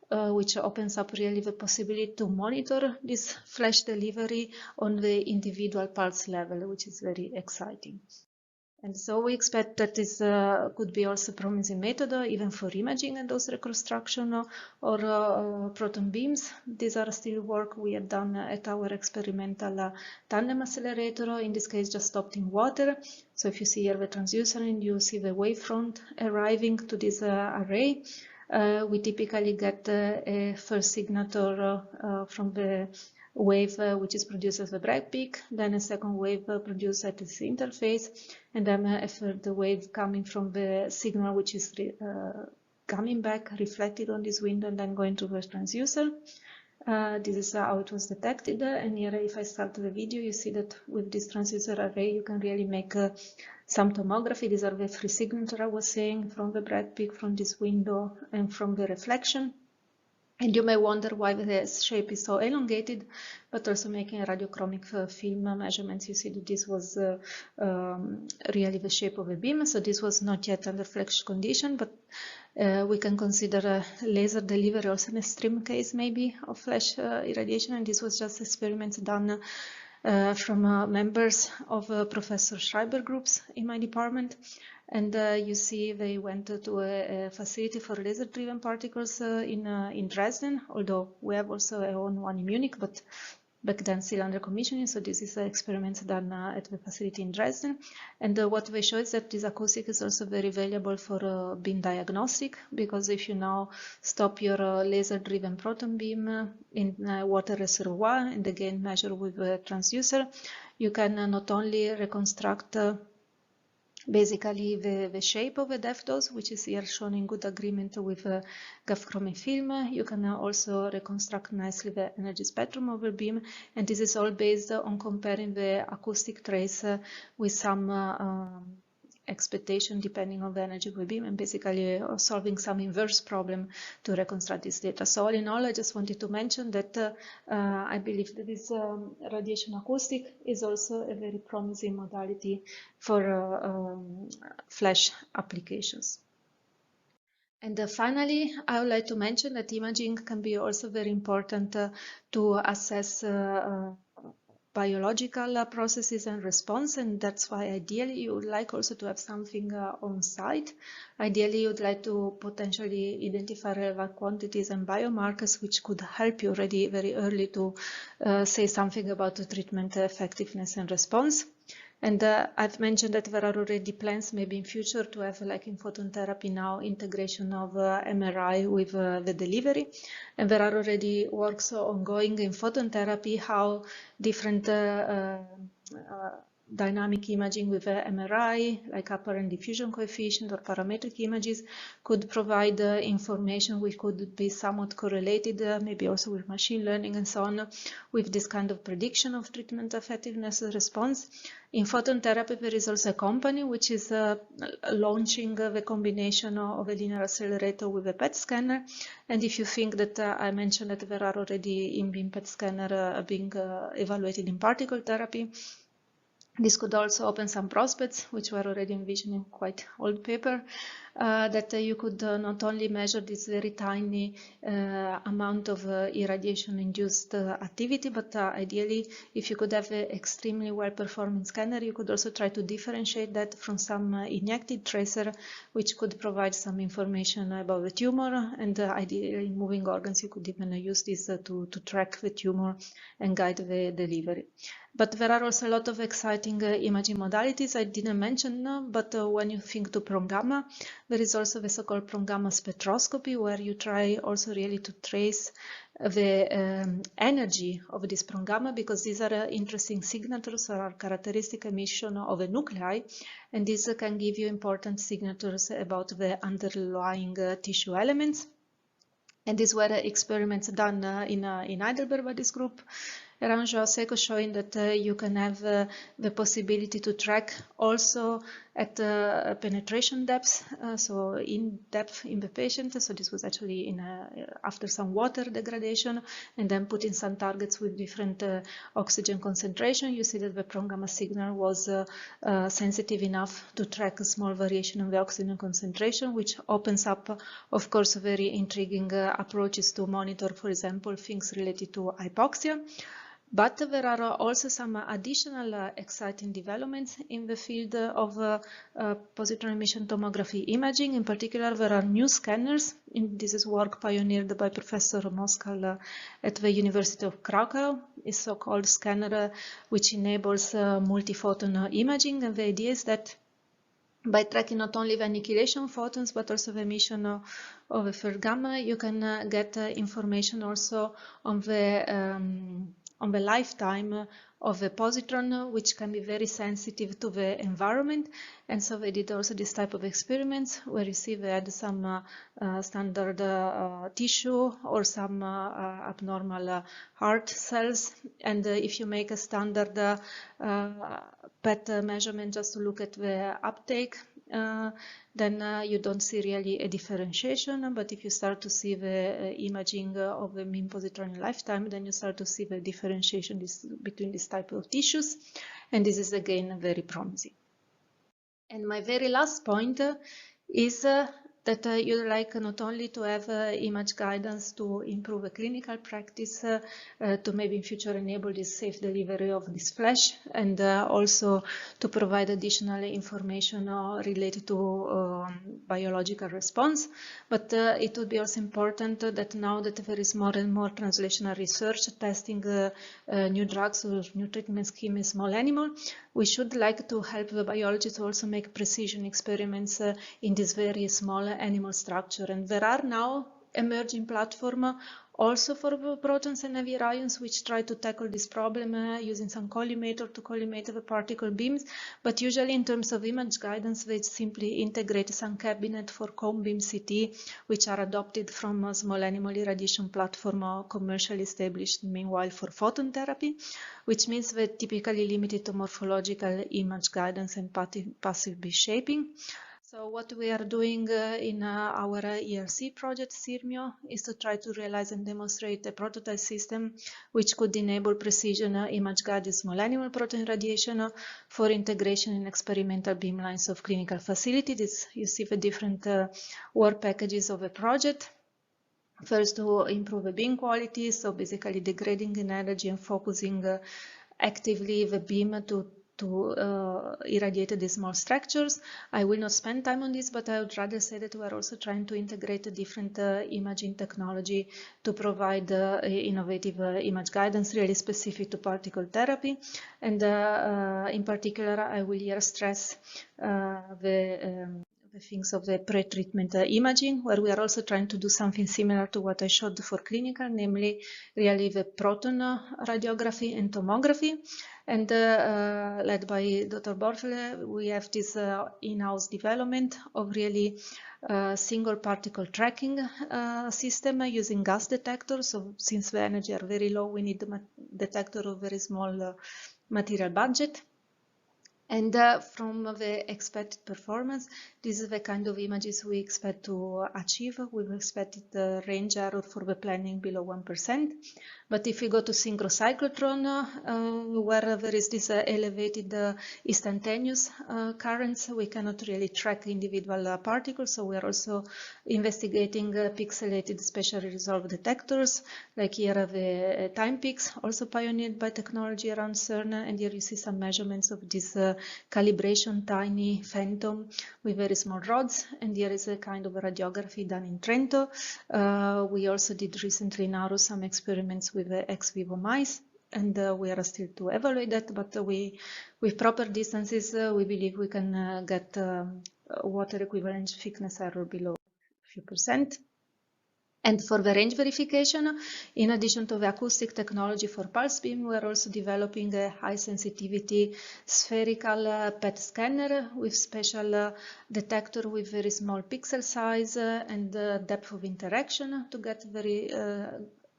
which opens up really the possibility to monitor this flash delivery on the individual pulse level, which is very exciting. And so we expect that this could be also a promising method, even for imaging and dose reconstruction or proton beams. These are still work we have done at our experimental tandem accelerator, in this case just stopped in water. So if you see here the transducer and you see the wavefront arriving to this array, we typically get a first signature from the wave which is produced as a bright peak, then a second wave produced at this interface, and then a third wave coming from the signal which is coming back, reflected on this window, and then going to the transducer. This is how it was detected, and here if I start the video, you see that with this transducer array you can really make some tomography. These are the three signatures I was saying, from the bright peak, from this window, and from the reflection. And you may wonder why the shape is so elongated, but also making a radiochromic film measurements, you see that this was really the shape of a beam. So this was not yet under flash condition, but we can consider laser delivery also an extreme case maybe of flash irradiation. And this was just experiments done from members of Professor Schreiber groups in my department. And you see they went to a facility for laser-driven particles in Dresden, although we have also our own one in Munich, but back then still under commissioning. So this is experiments done at the facility in Dresden. And what they show is that this acoustic is also very valuable for beam diagnostic, because if you now stop your laser-driven proton beam in a water reservoir and again measure with a transducer, you can not only reconstruct basically the shape of a depth dose, which is here shown in good agreement with GAF-chromic film. You can also reconstruct nicely the energy spectrum of a beam, and this is all based on comparing the acoustic trace with some expectation depending on the energy of the beam, and basically solving some inverse problem to reconstruct this data. So all in all, I just wanted to mention that I believe that this radiation acoustic is also a very promising modality for flash applications. And finally, I would like to mention that imaging can be also very important to assess biological processes and response, and that's why ideally you would like also to have something on site. Ideally, you would like to potentially identify relevant quantities and biomarkers which could help you already very early to say something about the treatment effectiveness and response. And I've mentioned that there are already plans maybe in future to have, like in photon therapy now, integration of MRI with the delivery. And there are already works ongoing in photon therapy, how different dynamic imaging with MRI, like apparent diffusion coefficient or parametric images, could provide information which could be somewhat correlated, maybe also with machine learning and so on, with this kind of prediction of treatment effectiveness response. In photon therapy, there is also a company which is launching the combination of a linear accelerator with a PET scanner. And if you think that I mentioned that there are already in-beam PET scanner being evaluated in particle therapy, this could also open some prospects, which were already envisioned in quite old paper, that you could not only measure this very tiny amount of irradiation-induced activity, but ideally, if you could have an extremely well-performing scanner, you could also try to differentiate that from some injected tracer, which could provide some information about the tumor, and ideally in moving organs, you could even use this to track the tumor and guide the delivery. But there are also a lot of exciting imaging modalities I didn't mention, but when you think to prong gamma, there is also the so-called prong gamma spectroscopy, where you try also really to trace the energy of this prong gamma, because these are interesting signatures or characteristic emission of a nuclei, and this can give you important signatures about the underlying tissue elements. And these were experiments done in Heidelberg by this group around Joao Seco, showing that you can have the possibility to track also at penetration depth, so in depth in the patient. So this was actually in after some water degradation, and then put in some targets with different oxygen concentration. You see that the prong gamma signal was sensitive enough to track a small variation in the oxygen concentration, which opens up, of course, very intriguing approaches to monitor, for example, things related to hypoxia. But there are also some additional exciting developments in the field of positron emission tomography imaging. In particular, there are new scanners. This is work pioneered by Professor Moskal at the University of Krakow. It's a so-called scanner which enables multiphoton imaging. And the idea is that by tracking not only the annihilation photons, but also the emission of the third gamma, you can get information also on the lifetime of the positron, which can be very sensitive to the environment. And so they did also this type of experiments where you see they had some standard tissue or some abnormal heart cells. And if you make a standard PET measurement just to look at the uptake, then you don't see really a differentiation. But if you start to see the imaging of the mean positron in lifetime, then you start to see the differentiation between this type of tissues. And this is again very promising. And my very last point is that you like not only to have image guidance to improve the clinical practice, to maybe in future enable this safe delivery of this flash, and also to provide additional information related to biological response. But it would be also important that now that there is more and more translational research testing new drugs or new treatment scheme in small animal, we should like to help the biologists also make precision experiments in this very small animal structure. And there are now emerging platforms also for protons and heavier ions, which try to tackle this problem using some collimator to collimate the particle beams. But usually in terms of image guidance, they simply integrate some cabinet for cone beam CT, which are adopted from a small animal irradiation platform commercially established meanwhile for photon therapy, which means they're typically limited to morphological image guidance and passive beam shaping. So what we are doing in our ERC project, CIRMIO, is to try to realize and demonstrate a prototype system which could enable precision image-guided small animal proton radiation for integration in experimental beamlines of clinical facilities. You see the different work packages of a project. First, to improve the beam quality, so basically degrading in energy and focusing actively the beam to irradiate these small structures. I will not spend time on this, but I would rather say that we are also trying to integrate a different imaging technology to provide innovative image guidance really specific to particle therapy. And in particular, I will here stress the things of the pre-treatment imaging, where we are also trying to do something similar to what I showed for clinical, namely really the proton radiography and tomography. And led by Dr. Borfele, we have this in-house development of really single particle tracking system using gas detectors. So since the energy are very low, we need a detector of very small material budget. And from the expected performance, this is the kind of images we expect to achieve. We expected the range error for the planning below 1%. But if we go to synchrocyclotron, where there is this elevated instantaneous currents, we cannot really track individual particles. So we are also investigating pixelated spatially resolved detectors, like here the time peaks, also pioneered by technology around CERN. And here you see some measurements of this calibration tiny phantom with very small rods, and here is a kind of radiography done in Trento. We also did recently now some experiments with ex vivo mice, and we are still to evaluate that, but with proper distances we believe we can get water equivalent thickness error below a few percent. And for the range verification, in addition to the acoustic technology for pulse beam, we are also developing a high sensitivity spherical PET scanner with special detector with very small pixel size and depth of interaction to get very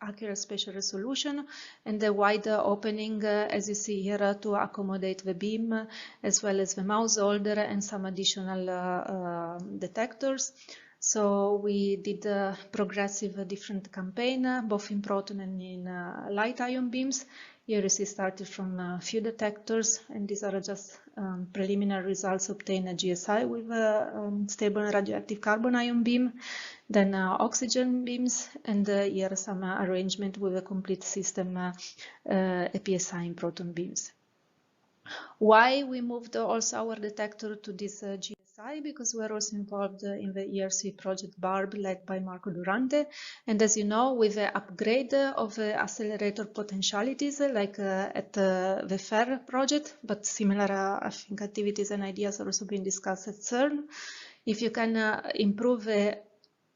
accurate spatial resolution, and the wide opening, as you see here, to accommodate the beam, as well as the mouse holder and some additional detectors. So we did a progressive different campaign, both in proton and in light ion beams. Here you see started from a few detectors, and these are just preliminary results obtained at GSI with a stable radioactive carbon ion beam, then oxygen beams, and here some arrangement with a complete system APSI in proton beams. Why we moved also our detector to this GSI? Because we are also involved in the ERC project BARB led by Marco Durante. And as you know, with the upgrade of the accelerator potentialities, like at the FAIR project, but similar, I think, activities and ideas are also being discussed at CERN. If you can improve the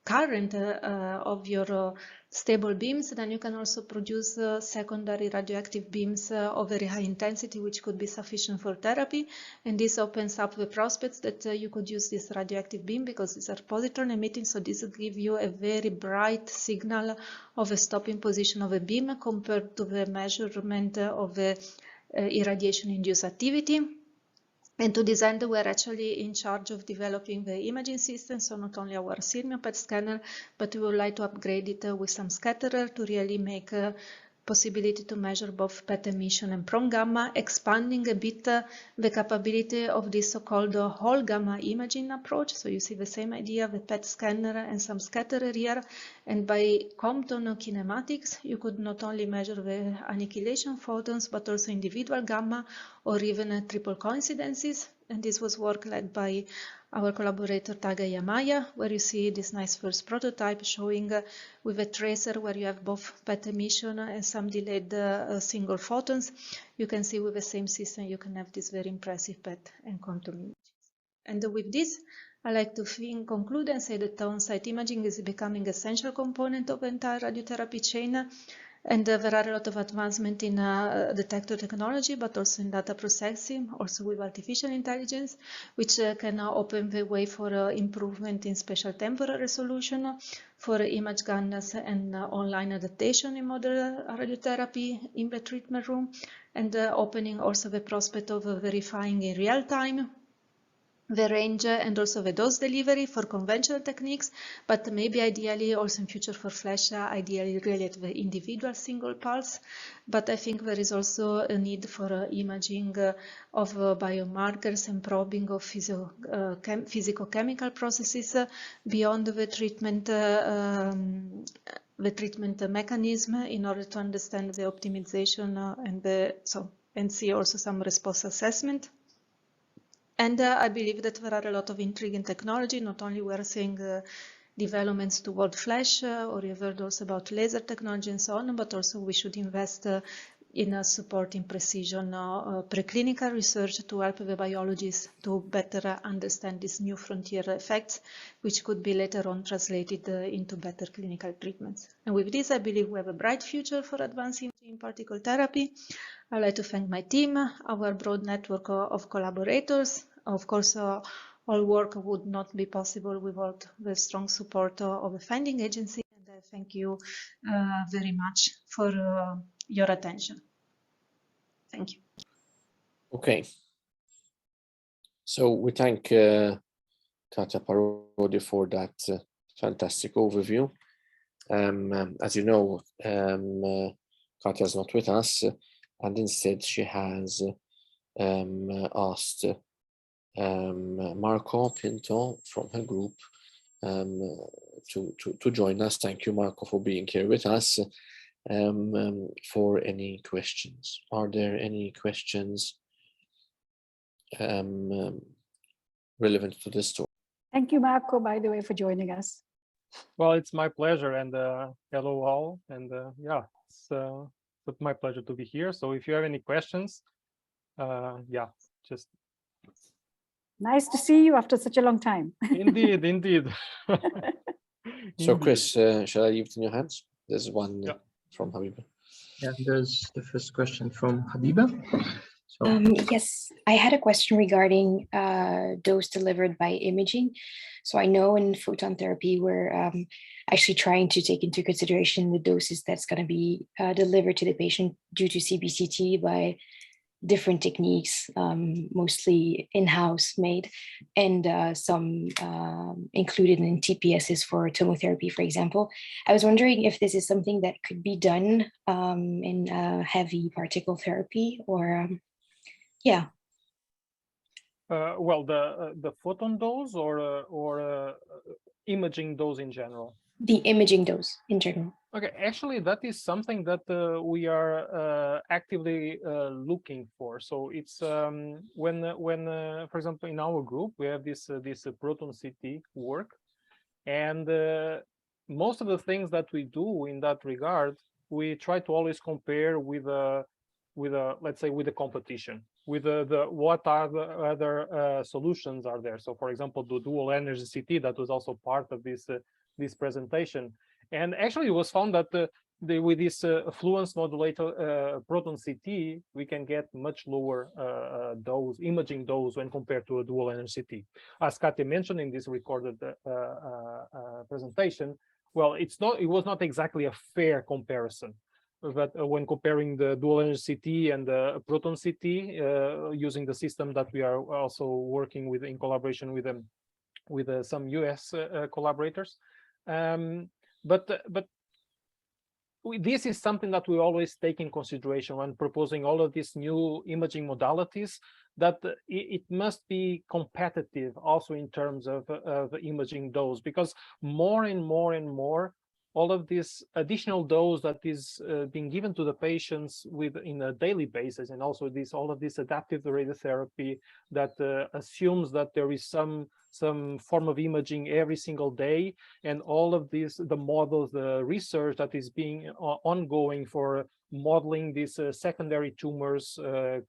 current of your stable beams, then you can also produce secondary radioactive beams of very high intensity, which could be sufficient for therapy. And this opens up the prospects that you could use this radioactive beam because these are positron emitting. So this will give you a very bright signal of a stopping position of a beam compared to the measurement of the irradiation-induced activity. And to this end, we're actually in charge of developing the imaging system, so not only our Sirmium PET scanner, but we would like to upgrade it with some scatterer to really make a possibility to measure both PET emission and prone gamma, expanding a bit the capability of this so-called whole gamma imaging approach. So you see the same idea, the PET scanner and some scatterer here, and by Compton kinematics, you could not only measure the annihilation photons, but also individual gamma or even triple coincidences. And this was work led by our collaborator Taga Yamaya, where you see this nice first prototype showing with a tracer where you have both PET emission and some delayed single photons. You can see with the same system you can have this very impressive PET and contour images. And with this, I like to conclude and say that on-site imaging is becoming an essential component of the entire radiotherapy chain. And there are a lot of advancement in detector technology, but also in data processing, also with artificial intelligence, which can now open the way for improvement in spatial temporal resolution, for image guidance and online adaptation in modern radiotherapy in the treatment room, and opening also the prospect of verifying in real time the range and also the dose delivery for conventional techniques, but maybe ideally also in future for FLASH, ideally really at the individual single pulse. But I think there is also a need for imaging of biomarkers and probing of physicochemical processes beyond the treatment mechanism in order to understand the optimization and see also some response assessment. And I believe that there are a lot of intriguing technology. Not only we are seeing developments toward FLASH, or you've heard also about laser technology and so on, but also we should invest in supporting precision preclinical research to help the biologists to better understand these new frontier effects, which could be later on translated into better clinical treatments. And with this, I believe we have a bright future for advancing in particle therapy. I'd like to thank my team, our broad network of collaborators. Of course, all work would not be possible without the strong support of the funding agency. And I thank you very much for your attention. Thank you. Okay. So we thank Katia Parodi for that fantastic overview. As you know, Katia is not with us, and instead she has asked Marco Pinto from her group to join us. Thank you, Marco, for being here with us. For any questions. Are there any questions relevant to this talk? Thank you, Marco, by the way, for joining us. Well, it's my pleasure, and hello all, and yeah, it's my pleasure to be here. So if you have any questions, yeah, just nice to see you after such a long time. Indeed, indeed. So Chris, shall I leave it in your hands? There's one from Habiba. Yeah, there's the first question from Habiba. So. Yes, I had a question regarding dose delivered by imaging. So I know in photon therapy, we're actually trying to take into consideration the doses that's going to be delivered to the patient due to CBCT by different techniques, mostly in-house made, and some included in TPSs for tomotherapy, for example. I was wondering if this is something that could be done in heavy particle therapy, or yeah. Well, the photon dose or imaging dose in general? The imaging dose in general. Okay, actually, that is something that we are actively looking for. So it's when for example, in our group, we have this proton CT work, and most of the things that we do in that regard, we try to always compare with let's say with the competition, with what are the other solutions are there. So, for example, the dual energy CT that was also part of this presentation. And actually, it was found that with this fluence modulator proton CT, we can get much lower imaging dose when compared to a dual energy CT. As Katia mentioned in this recorded presentation, well, it was not exactly a fair comparison. But when comparing the dual energy CT and the proton CT, using the system that we are also working with in collaboration with some US collaborators, but this is something that we always take in consideration when proposing all of these new imaging modalities, that it must be competitive also in terms of imaging dose, because more and more all of this additional dose that is being given to the patients in a daily basis, and also all of this adaptive radiotherapy that assumes that there is some form of imaging every single day, and all of this, the models, the research that is being ongoing for modeling these secondary tumors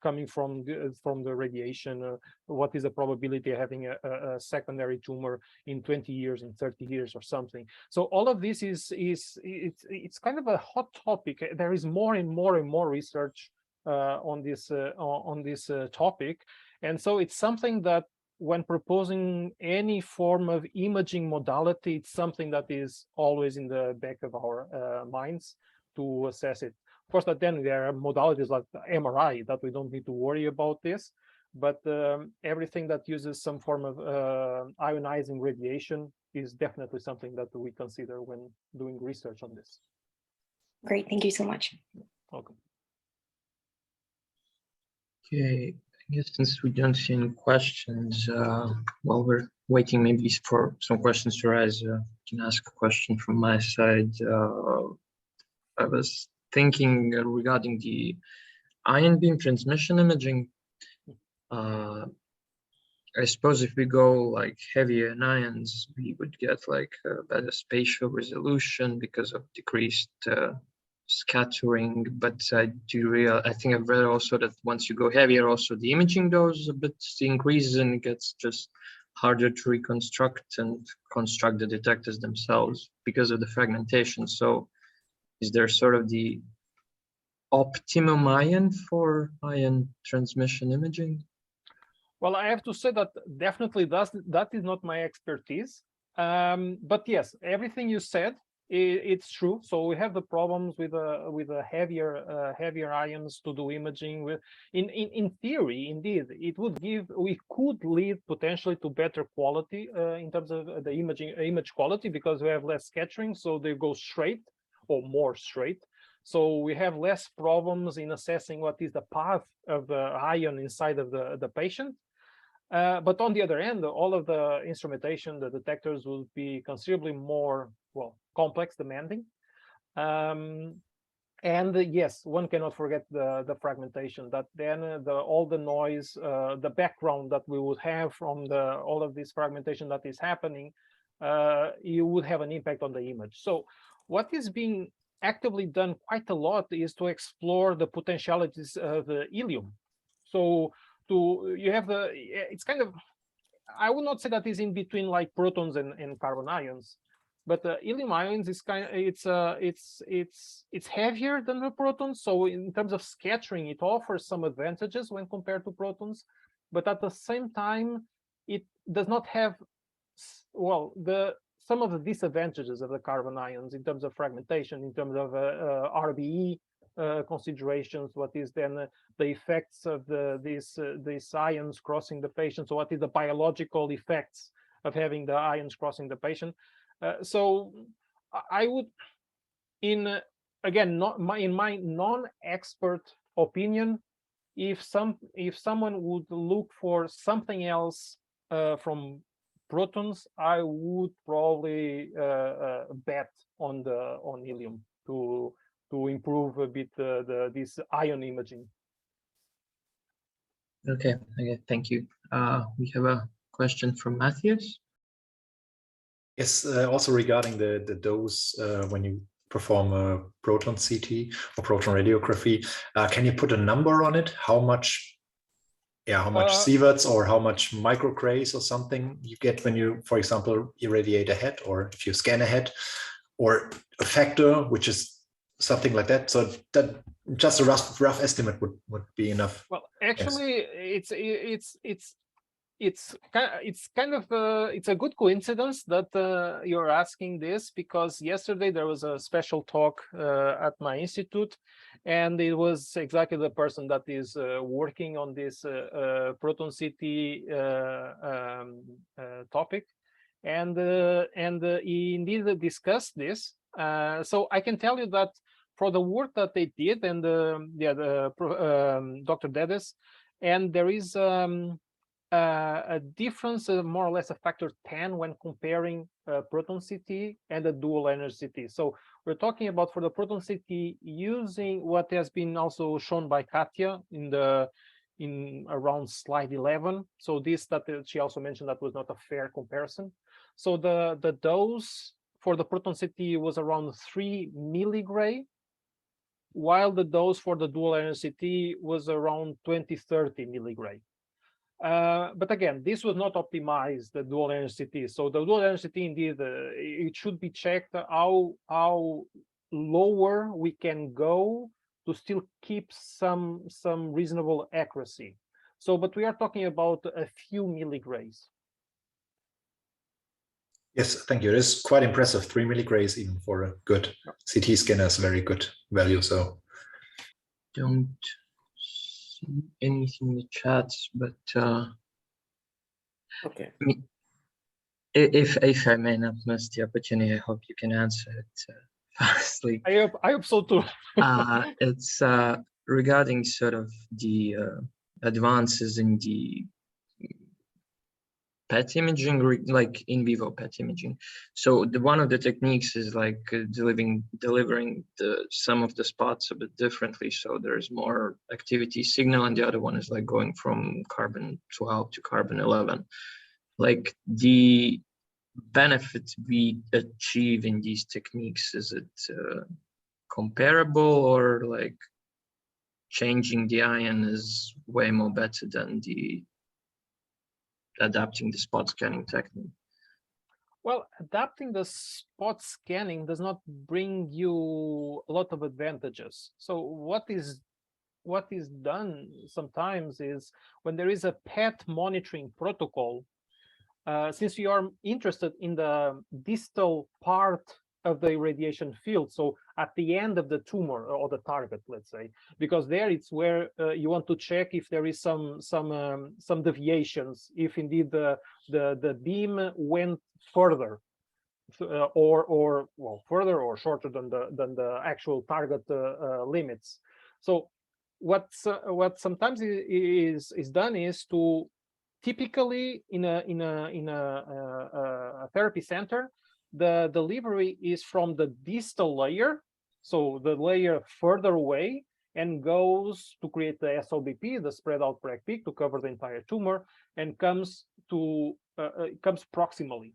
coming from the radiation. What is the probability of having a secondary tumor in 20 years, in 30 years, or something? So all of this it's kind of a hot topic. There is more and more research on this topic, and so it's something that, when proposing any form of imaging modality, it's something that is always in the back of our minds to assess it. Of course, that then there are modalities like MRI that we don't need to worry about this, but everything that uses some form of ionizing radiation is definitely something that we consider when doing research on this. Great, thank you so much. Welcome. Okay, I guess since we don't see any questions, while we're waiting maybe for some questions to rise, I can ask a question from my side. I was thinking regarding the ion beam transmission imaging. I suppose if we go like heavier in ions, we would get like better spatial resolution because of decreased scattering. But I think I've read also that once you go heavier, also the imaging dose a bit increases, and it gets just harder to reconstruct and construct the detectors themselves because of the fragmentation. So is there sort of the optimum ion for ion transmission imaging? Well, I have to say that definitely that is not my expertise. But yes, everything you said, it's true. So we have the problems with the heavier ions to do imaging with. In theory, indeed, we could lead potentially to better quality in terms of the image quality, because we have less scattering, so they go straight or more straight. So we have less problems in assessing what is the path of the ion inside of the patient. But on the other end, all of the instrumentation, the detectors, will be considerably more, complex, demanding. And yes, one cannot forget the fragmentation, that then all the noise, the background that we would have from all of this fragmentation that is happening, you would have an impact on the image. So what is being actively done quite a lot is to explore the potentialities of the helium. So you have it's kind of, I would not say that is in between like protons and carbon ions, but helium ions is it's heavier than the protons. So in terms of scattering, it offers some advantages when compared to protons, but at the same time, it does not have, some of the disadvantages of the carbon ions in terms of fragmentation, in terms of RBE considerations. What is then the effects of these ions crossing the patient? So what is the biological effects of having the ions crossing the patient? So I would, in my non-expert opinion, if someone would look for something else from protons, I would probably bet on helium to improve a bit this ion imaging. Okay, thank you. We have a question from Matthias. Yes, also regarding the dose when you perform a proton CT or proton radiography, can you put a number on it? How much sieverts or how much micrograys or something you get when you, for example, irradiate a head, or if you scan a head, or a factor, which is something like that? So that just a rough estimate would be enough. Well, actually, it's a good coincidence that you're asking this, because yesterday there was a special talk at my institute, and it was exactly the person that is working on this proton city topic, and he indeed discussed this. So I can tell you that for the work that they did, and Dr. Dedes, and there is a difference, more or less a factor 10 when comparing proton CT and a dual energy CT. So we're talking about, for the proton CT, using what has been also shown by Katya in around slide 11. So this that she also mentioned that was not a fair comparison. So the dose for the proton CT was around 3 milligray, while the dose for the dual energy CT was around 20-30 milligray. But again, this was not optimized, the dual energy CT. So the dual energy CT, indeed, it should be checked how lower we can go to still keep some reasonable accuracy. So, but we are talking about a few milligrays. Yes, thank you. It is quite impressive. 3 milligrays even for a good CT scanner is very good value. So Don't see anything in the chats, but Okay. if I may not miss the opportunity, I hope you can answer it fastly. I hope so too. It's regarding sort of the advances in the PET imaging, like in vivo PET imaging. So one of the techniques is like delivering some of the spots a bit differently, so there's more activity signal, and the other one is like going from carbon 12 to carbon 11. Like the benefits we achieve in these techniques, is it comparable, or like changing the ion is way more better than the adapting the spot scanning technique? Well, adapting the spot scanning does not bring you a lot of advantages. So what is done sometimes is, when there is a PET monitoring protocol, since you are interested in the distal part of the radiation field, so at the end of the tumor or the target, let's say, because there it's where you want to check if there is some deviations, if indeed the beam went further, or well, further or shorter than the actual target limits. So what sometimes is done is to, typically in a therapy center, the delivery is from the distal layer, so the layer further away, and goes to create the SOBP, the spread out Bragg peak, to cover the entire tumor, and comes proximally.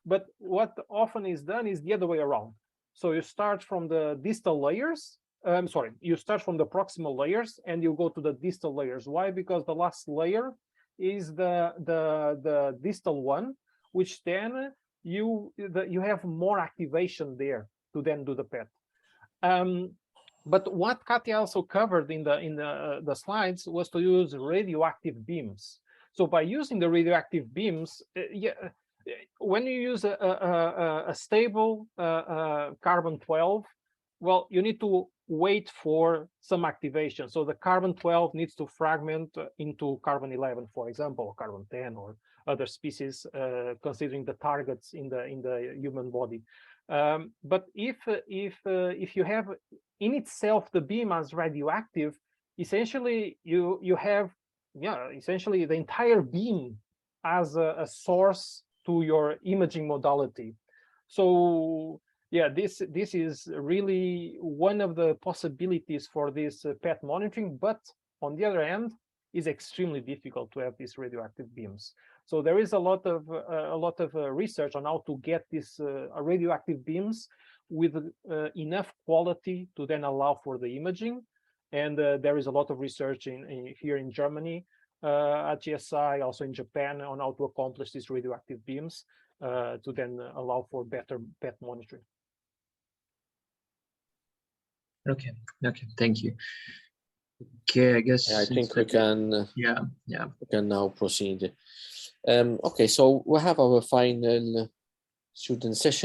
But what often is done is the other way around. So you start from the distal layers. You start from the proximal layers and you go to the distal layers. Why? Because the last layer is the distal one, which then you have more activation there to then do the PET. But what Katya also covered in the slides was to use radioactive beams. So by using the radioactive beams, when you use a stable carbon-12, well, you need to wait for some activation. So the carbon-12 needs to fragment into carbon-11, for example, or carbon-10, or other species, considering the targets in the human body. But if you have in itself the beam as radioactive, essentially you have essentially the entire beam as a source to your imaging modality. So yeah, this is really one of the possibilities for this PET monitoring, but on the other hand, is extremely difficult to have these radioactive beams. So there is a lot of research on how to get these radioactive beams with enough quality to then allow for the imaging. And there is a lot of research here in Germany, at GSI, also in Japan, on how to accomplish these radioactive beams to then allow for better PET monitoring. Okay, thank you. Okay, I guess I think we can. Yeah. We can now proceed. Okay, so we have our final student session.